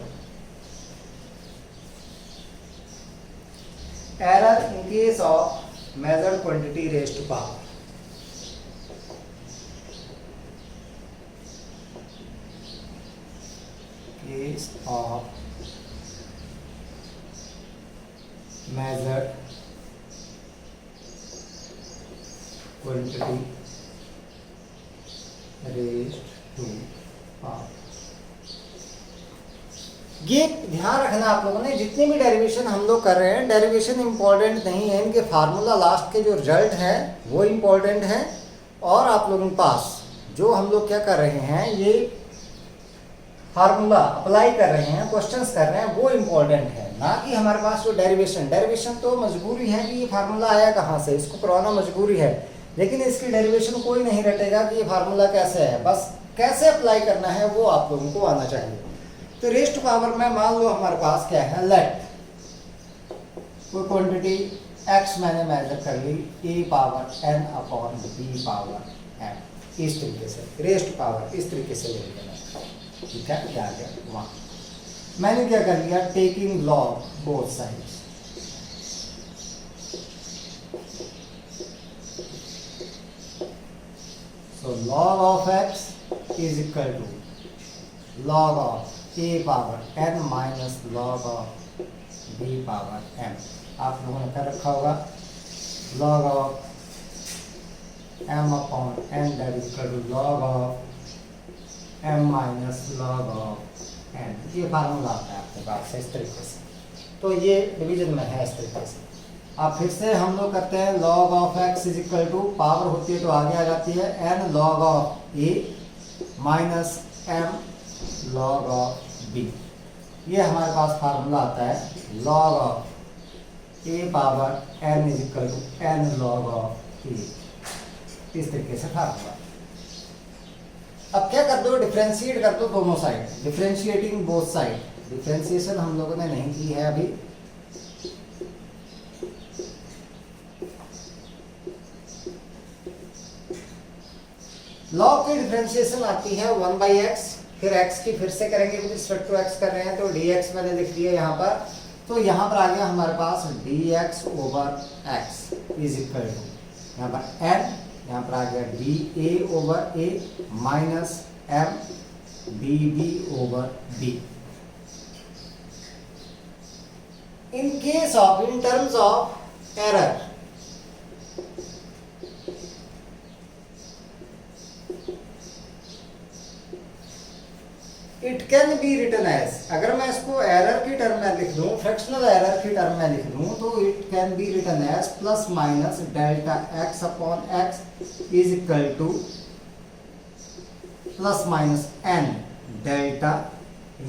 error in case of measured quantity raised to power. Case of measured quantity raised to power। ये ध्यान रखना आप लोगों ने, जितनी भी डेरिवेशन हम लोग कर रहे हैं, डेरिवेशन इंपॉर्टेंट नहीं है, इनके फार्मूला लास्ट के जो रिजल्ट है वो इंपॉर्टेंट है। और आप लोगों के पास जो हम लोग क्या कर रहे हैं, ये फार्मूला अप्लाई कर रहे हैं, क्वेश्चंस कर रहे हैं, वो इंपॉर्टेंट है, ना कि हमारे पास जो डेरिवेशन तो मजबूरी है कि ये फार्मूला आया कहाँ से, इसको करवाना मजबूरी है, लेकिन इसकी डेरिवेशन कोई नहीं रटेगा कि ये फार्मूला कैसे है, बस कैसे अप्लाई करना है वो आप लोगों को आना चाहिए। तो रेज़ टू पावर में मान लो हमारे पास क्या है, लेट कोई क्वांटिटी x मैंने मेजर कर ली, a power n upon b power m, इस तरीके से रेज़ टू पावर इस तरीके से ले लेना। ठीक है, क्या आ गया वहाँ, मैंने क्या कर लिया, taking log both sides. So log of x is equal to log of a power n minus log of b power m। आप लोगों ने कर रखा होगा log of m upon n that is equal to log of m minus log of n। ये formula आता है आपके पास इस तरीके से, तो ये डिवीजन में है इस तरीके से। अब फिर से हम लोग करते हैं, log of x is equal to power होती है तो आगे आ जाती है n log of a minus m log of b। ये हमारे पास फार्मूला आता है log of a power n is equal to n log of a, इस तरीके से फार्मूला। अब क्या कर दो, डिफरेंशिएट कर दो दोनों side, differentiating both side. Differentiation हम लोगों ने नहीं की है अभी, लॉग की डिफरेंशिएशन आती है 1/x, फिर x की फिर से करेंगे विद रिस्पेक्ट टू x कर रहे हैं तो dx मैंने लिख दिया यहाँ पर, तो यहाँ पर आ गया हमारे पास dx over x is equal to यहाँ पर n, यहाँ पर आ गया dA over a minus m dB over b। In case of, in terms of error, it can be written as, अगर मैं इसको एरर की टर्म में लिख दूं, फ्रैक्शनल एरर की टर्म में लिख दूं, तो it can be written as plus minus delta x upon x is equal to plus minus n delta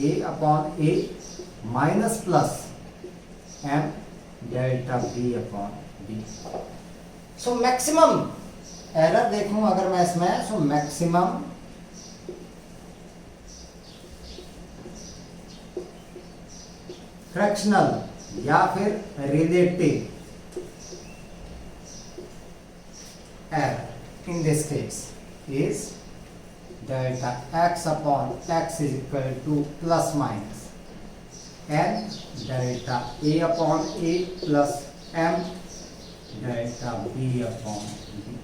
A upon a minus plus m delta B upon b. So maximum error देखूं अगर मैं इसमें, so maximum fractional या फिर relative error in this case is delta x upon x is equal to plus minus n delta A upon a plus m delta B upon b.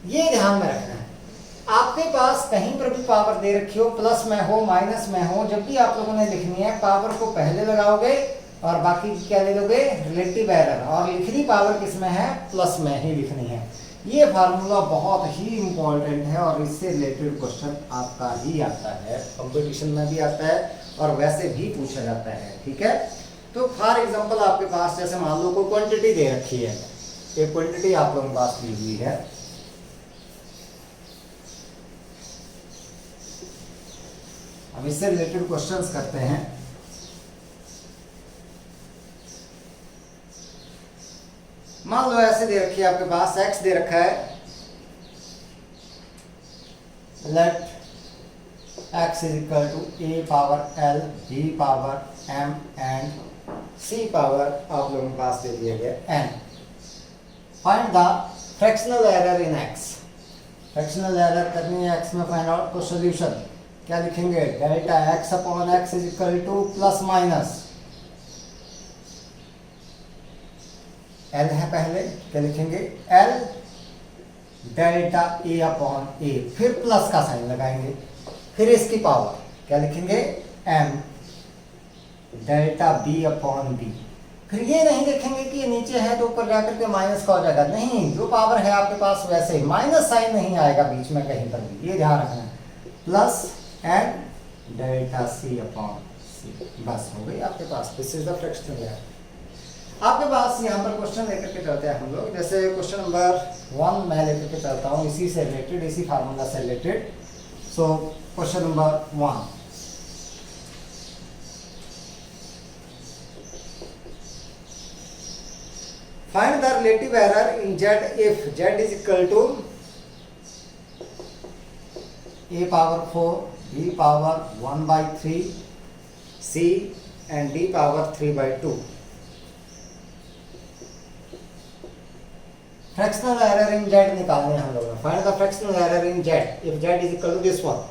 ये ध्यान में रखना है, आपके पास कहीं पर भी पावर दे रखी हो, प्लस में हो माइनस में हो, जब भी आप लोगों ने लिखनी है पावर को पहले लगाओगे और बाकी क्या ले लोगे, रिलेटिव एरर, और लिखनी पावर किस में है, प्लस में ही लिखनी है। ये फार्मूला बहुत ही इंपॉर्टेंट है और इससे रिलेटेड क्वेश्चन आपका ही आता है, कंपटीशन में भी आता है और वैसे भी पूछा जाता है। ठीक है, तो फॉर एग्जांपल आपके पास जैसे मान लो कोई क्वांटिटी दे रखी है, एक क्वांटिटी आप लोगों के पास दी हुई है, अब इससे रिलेटेड क्वेश्चंस करते हैं। मान लो ऐसे दे रखी है आपके पास, x दे रखा है, let x is equal to a power l b power m and c power आप लोगों के पास दे दिया गया n। Find the fractional error in x। Fractional error करनी है x में, फाइंड आउट, तो सॉल्यूशन क्या लिखेंगे, delta x upon x is equal to plus minus L है पहले, क्या लिखेंगे, एल डेल्टा ए अपॉन ए, फिर प्लस का साइन लगाएंगे, फिर इसकी पावर क्या लिखेंगे, m delta B upon b. फिर ये नहीं देखेंगे कि ये नीचे है तो ऊपर जाकर के माइनस का हो जाएगा, नहीं, जो पावर है आपके पास वैसे ही, माइनस साइन नहीं आएगा बीच में कहीं पर भी, ये ध्यान रखना है, plus and delta C upon c, बस हो गई आपके पास। This is the fractional error. आपके पास यहाँ पर क्वेश्चन लेकर के चलते हैं हम लोग, जैसे क्वेश्चन नंबर 1 मैं लेकर के चलता हूँ, इसी से रिलेटेड, इसी फार्मूला से related. So question number 1, find the relative error in z if z is equal to a power 4 b power 1/3 c and d power 3/2। Fractional error in z निकालने हम लोग, find the fractional error in z if z is equal to this one।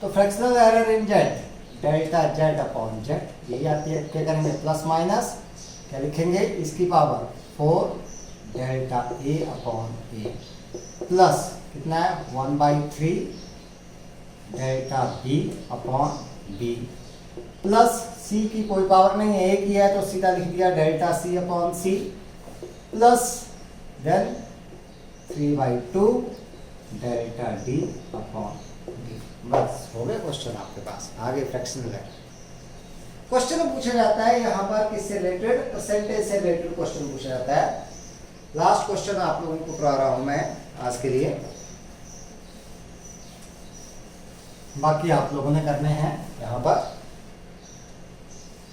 तो fractional error इन z delta z upon z, यही आती है, क्या करेंगे, plus minus क्या लिखेंगे, इसकी power 4 delta a upon a plus कितना है, 1/3 delta b upon b plus c की कोई पावर नहीं है, एक ही है तो सीधा लिख दिया delta c upon c plus then 3/2 delta d upon d। बस हो गया क्वेश्चन आपके पास। आगे फ्रैक्शनल है, क्वेश्चन पूछा जाता है यहाँ पर किससे रिलेटेड, परसेंटेज से रिलेटेड क्वेश्चन पूछा जाता है। लास्ट क्वेश्चन आप लोगों को करा रहा हूं मैं आज के लिए, बाकी आप लोगों ने करने हैं यहाँ पर।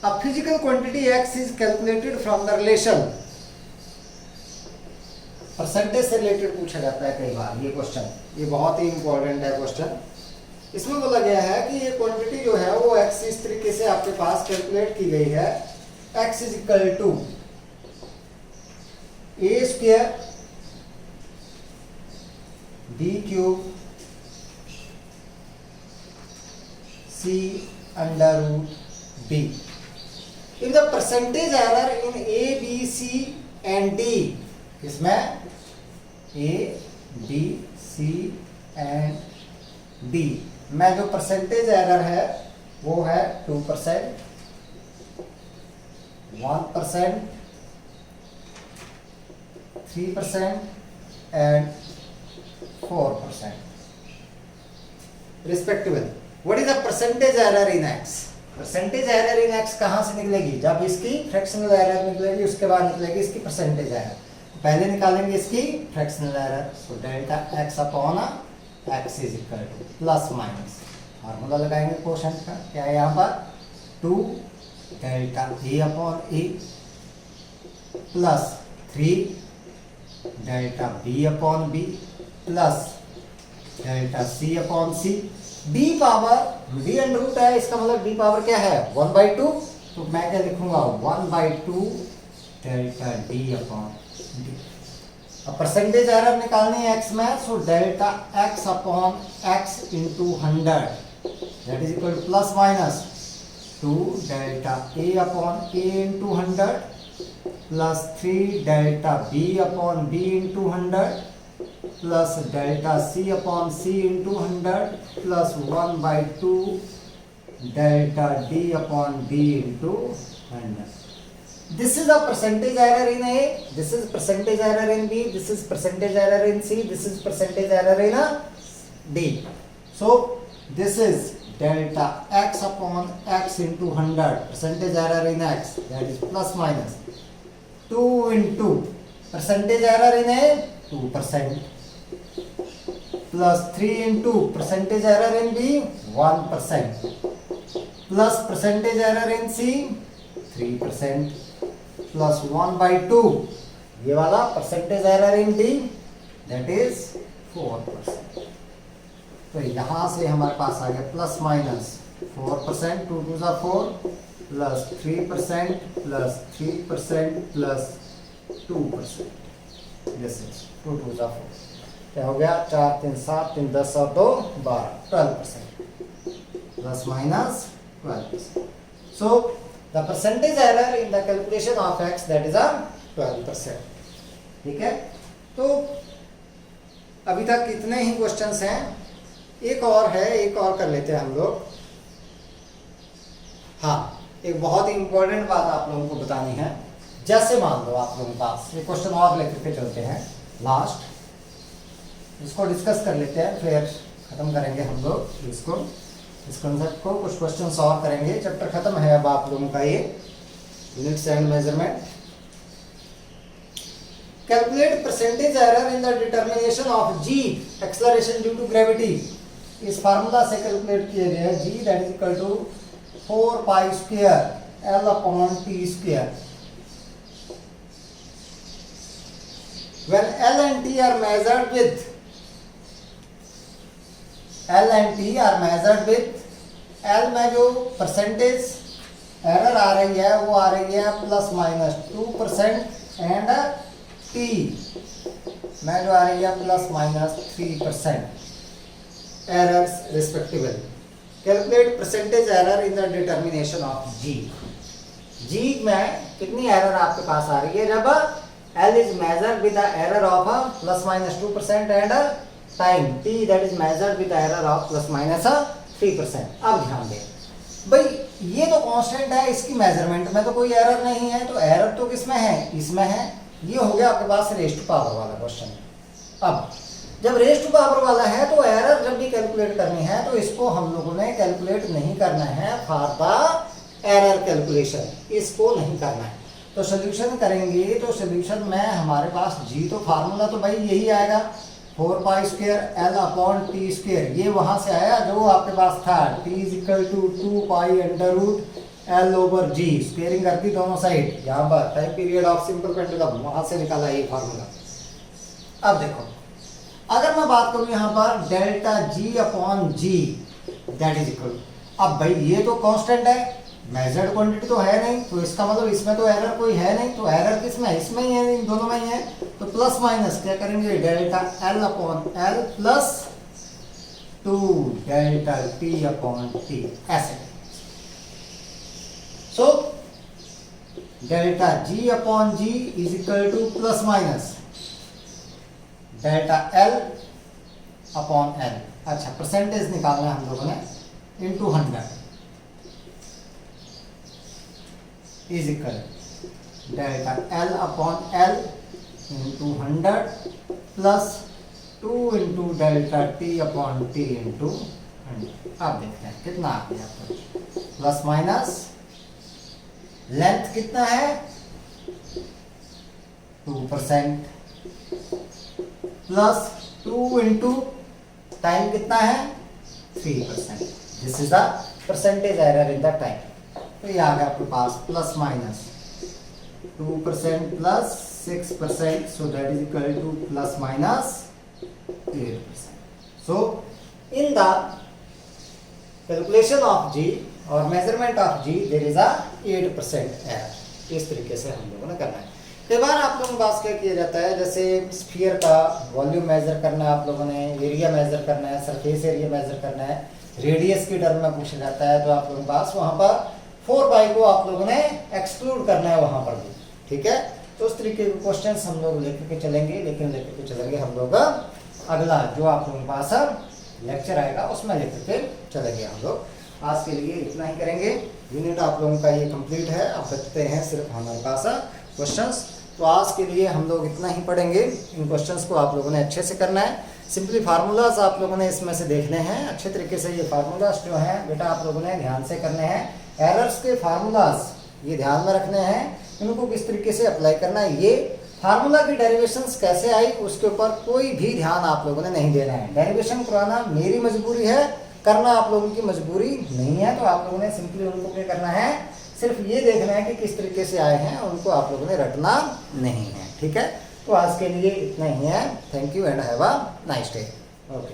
अब physical quantity x is calculated from the relation, percentage से रिलेटेड पूछा जाता है कई बार ये क्वेश्चन, ये बहुत ही इंपॉर्टेंट है क्वेश्चन। इसमें बोला गया है कि ये क्वांटिटी जो है वो x इस तरीके से आपके पास कैलकुलेट की गई है, x is equal to a square b cube c under root b। if the percentage error in a b c and d, इसमें a b c and d में जो परसेंटेज एरर है वो है 2%, 1%, 3% and 4% respectively. What is the percentage error in x? Percentage error in x कहां से निकलेगी? जब इसकी फ्रैक्शनल एरर निकलेगी उसके बाद निकलेगी इसकी परसेंटेज एरर। पहले निकालेंगे इसकी fractional error. So delta x upon x is equal to plus minus, formula लगाएंगे कोशेंट का, क्या है यहाँ पर 2 delta A upon a plus 3 delta B upon b plus delta C upon c. D power d under root है, इसका मतलब D power क्या है 1/2, तो मैं क्या लिखूंगा 1/2 डेल्टा डी अपॉन डी। अब परसेंटेज एरर निकालनी है एक्स में, so delta x upon X into 100 that is equal to plus minus 2 delta A upon A into 100 plus 3 delta B upon B into 100 plus delta C upon C into 100 plus 1/2 delta D upon D into 100। This is a percentage error in A, this is percentage error in B, this is percentage error in C, this is percentage error in D. So this is delta x upon x into 100, percentage error in x, that is plus minus 2 into percentage error in A 2% plus 3 into percentage error in B 1% plus percentage error in C 3% plus 1/2 ये वाला percentage error in D that is 4%। तो यहां से हमारे पास आ गया plus minus 4%, 2 2 जा 4 plus 3% plus 3% plus 2%, this is 2 2 जा 4, क्या हो गया 4 3 7 3 10 और 2 12 12% plus minus 12%। So the percentage error in the calculation of x that is a 12%। ठीक है, तो अभी तक इतने ही क्वेश्चंस हैं। एक और है, एक और कर लेते हैं हम लोग। हाँ, एक बहुत ही इंपॉर्टेंट बात आप लोगों को बतानी है। जैसे मान लो आप लोगों के पास एक क्वेश्चन और लेकर के चलते हैं लास्ट, इसको डिस्कस कर लेते हैं फिर खत्म करेंगे हम लोग इसको, इस कंसेप्ट को। कुछ क्वेश्चंस और करेंगे, चैप्टर खत्म है अब आप लोगों का ये units and measurement. Calculate percentage error in the determination of g acceleration due to gravity. इस फार्मूला से कैलकुलेट किया गया है g that is equal to 4 pi square L upon T square. When L and T are measured with L and T are measured with, L में जो percentage error आ रही है वो आ रही है प्लस माइनस 2% एंड T में जो आ रही है plus minus 3% errors respectively. Calculate percentage error in the determination of G। G में कितनी एरर आपके पास आ रही है जब L is measured with the error of plus minus 2% and time t that is measured with the error of plus minus 3%। अब ध्यान दें भाई, ये तो कांस्टेंट है, इसकी मेजरमेंट में तो कोई एरर नहीं है, तो एरर तो किसमें है, इसमें है। ये हो गया आपके पास रेज़ टू पावर वाला क्वेश्चन। अब जब रेज़ टू पावर वाला है तो एरर जब भी कैलकुलेट करनी है तो इसको हम लोगों ने कैलकुलेट नहीं करना है फॉर द एरर कैलकुलेशन, इसको नहीं करना है। तो सोल्यूशन करेंगे तो सोल्यूशन में हमारे पास जी तो फार्मूला तो भाई यही आएगा 4 pi square L upon T square, ये वहां से आया जो आपके पास था t is equal to 2 pi under root L over G, squaring करती दोनों साइड, यहाँ पर time period of simple pendulum वहां से निकाला ये फार्मूला। अब देखो, अगर मैं बात करूं यहाँ पर delta ji upon G that is equal, अब भाई ये तो कांस्टेंट है, मेजर्ड क्वांटिटी तो है नहीं, तो इसका मतलब इसमें तो एरर कोई है नहीं, तो एरर किसमें है, इसमें ही है, इन दोनों में ही है। तो प्लस माइनस क्या करेंगे delta L upon L plus 2 delta T upon T, ऐसे। So delta ji upon g is equal to plus minus delta L upon L, अच्छा परसेंटेज निकालना है हम लोगों ने, into 100 is equal delta L upon L into 100 plus 2 into delta T upon T into 100। अब देखते हैं कितना आ गया आपको, प्लस माइनस लेंथ कितना है 2% प्लस 2 इंटू टाइम कितना है 3%। This is the percentage error in the time. तो ये आ गया आपके पास plus minus 2% plus 6%, so that is equal to plus minus 8%. So in the calculation of G or measurement of G there is a 8% error। इस तरीके से हम लोगों ने करना है। कई बार आप लोगों के पास क्या किया जाता है, जैसे स्फीयर का वॉल्यूम मेजर करना है, आप लोगों ने एरिया मेजर करना है, सरफेस एरिया मेजर करना है, रेडियस की टर्म में पूछा जाता है, तो आप लोगों के पास वहां पर 4 पाई को आप लोगों ने एक्सक्लूड करना है वहां पर भी, ठीक है। तो उस तरीके के क्वेश्चंस हम लोग लेकर के चलेंगे, लेकिन लेकर के चलेंगे हम लोग अगला जो आप लोगों के पास लेक्चर आएगा उसमें लेकर के चलेंगे हम लोग। आज के लिए इतना ही करेंगे, यूनिट आप लोगों का ये कंप्लीट है। अब बचते हैं सिर्फ हमारे पास क्वेश्चंस। तो आज के लिए हम लोग इतना ही पढ़ेंगे। इन क्वेश्चंस को आप लोगों ने अच्छे से करना है। सिंपली फार्मूलाज आप लोगों ने इसमें से देखने हैं अच्छे तरीके से। ये फार्मूलाज जो हैं बेटा आप लोगों ने ध्यान से करने हैं। एरर्स के फार्मूलाज ये ध्यान में रखने हैं, इनको किस तरीके से अप्लाई करना है, ये फार्मूला की डेरिवेशंस कैसे आई उसके ऊपर कोई भी ध्यान आप लोगों ने नहीं देना है। डेरिवेशन कराना मेरी मजबूरी है, करना आप लोगों की मजबूरी नहीं है। तो आप लोगों ने सिंपली उनको क्या करना है, सिर्फ ये देखना है कि किस तरीके से आए हैं, उनको आप लोगों ने रटना नहीं है, ठीक है। तो आज के लिए इतना ही है। Thank you and have a nice day. Okay.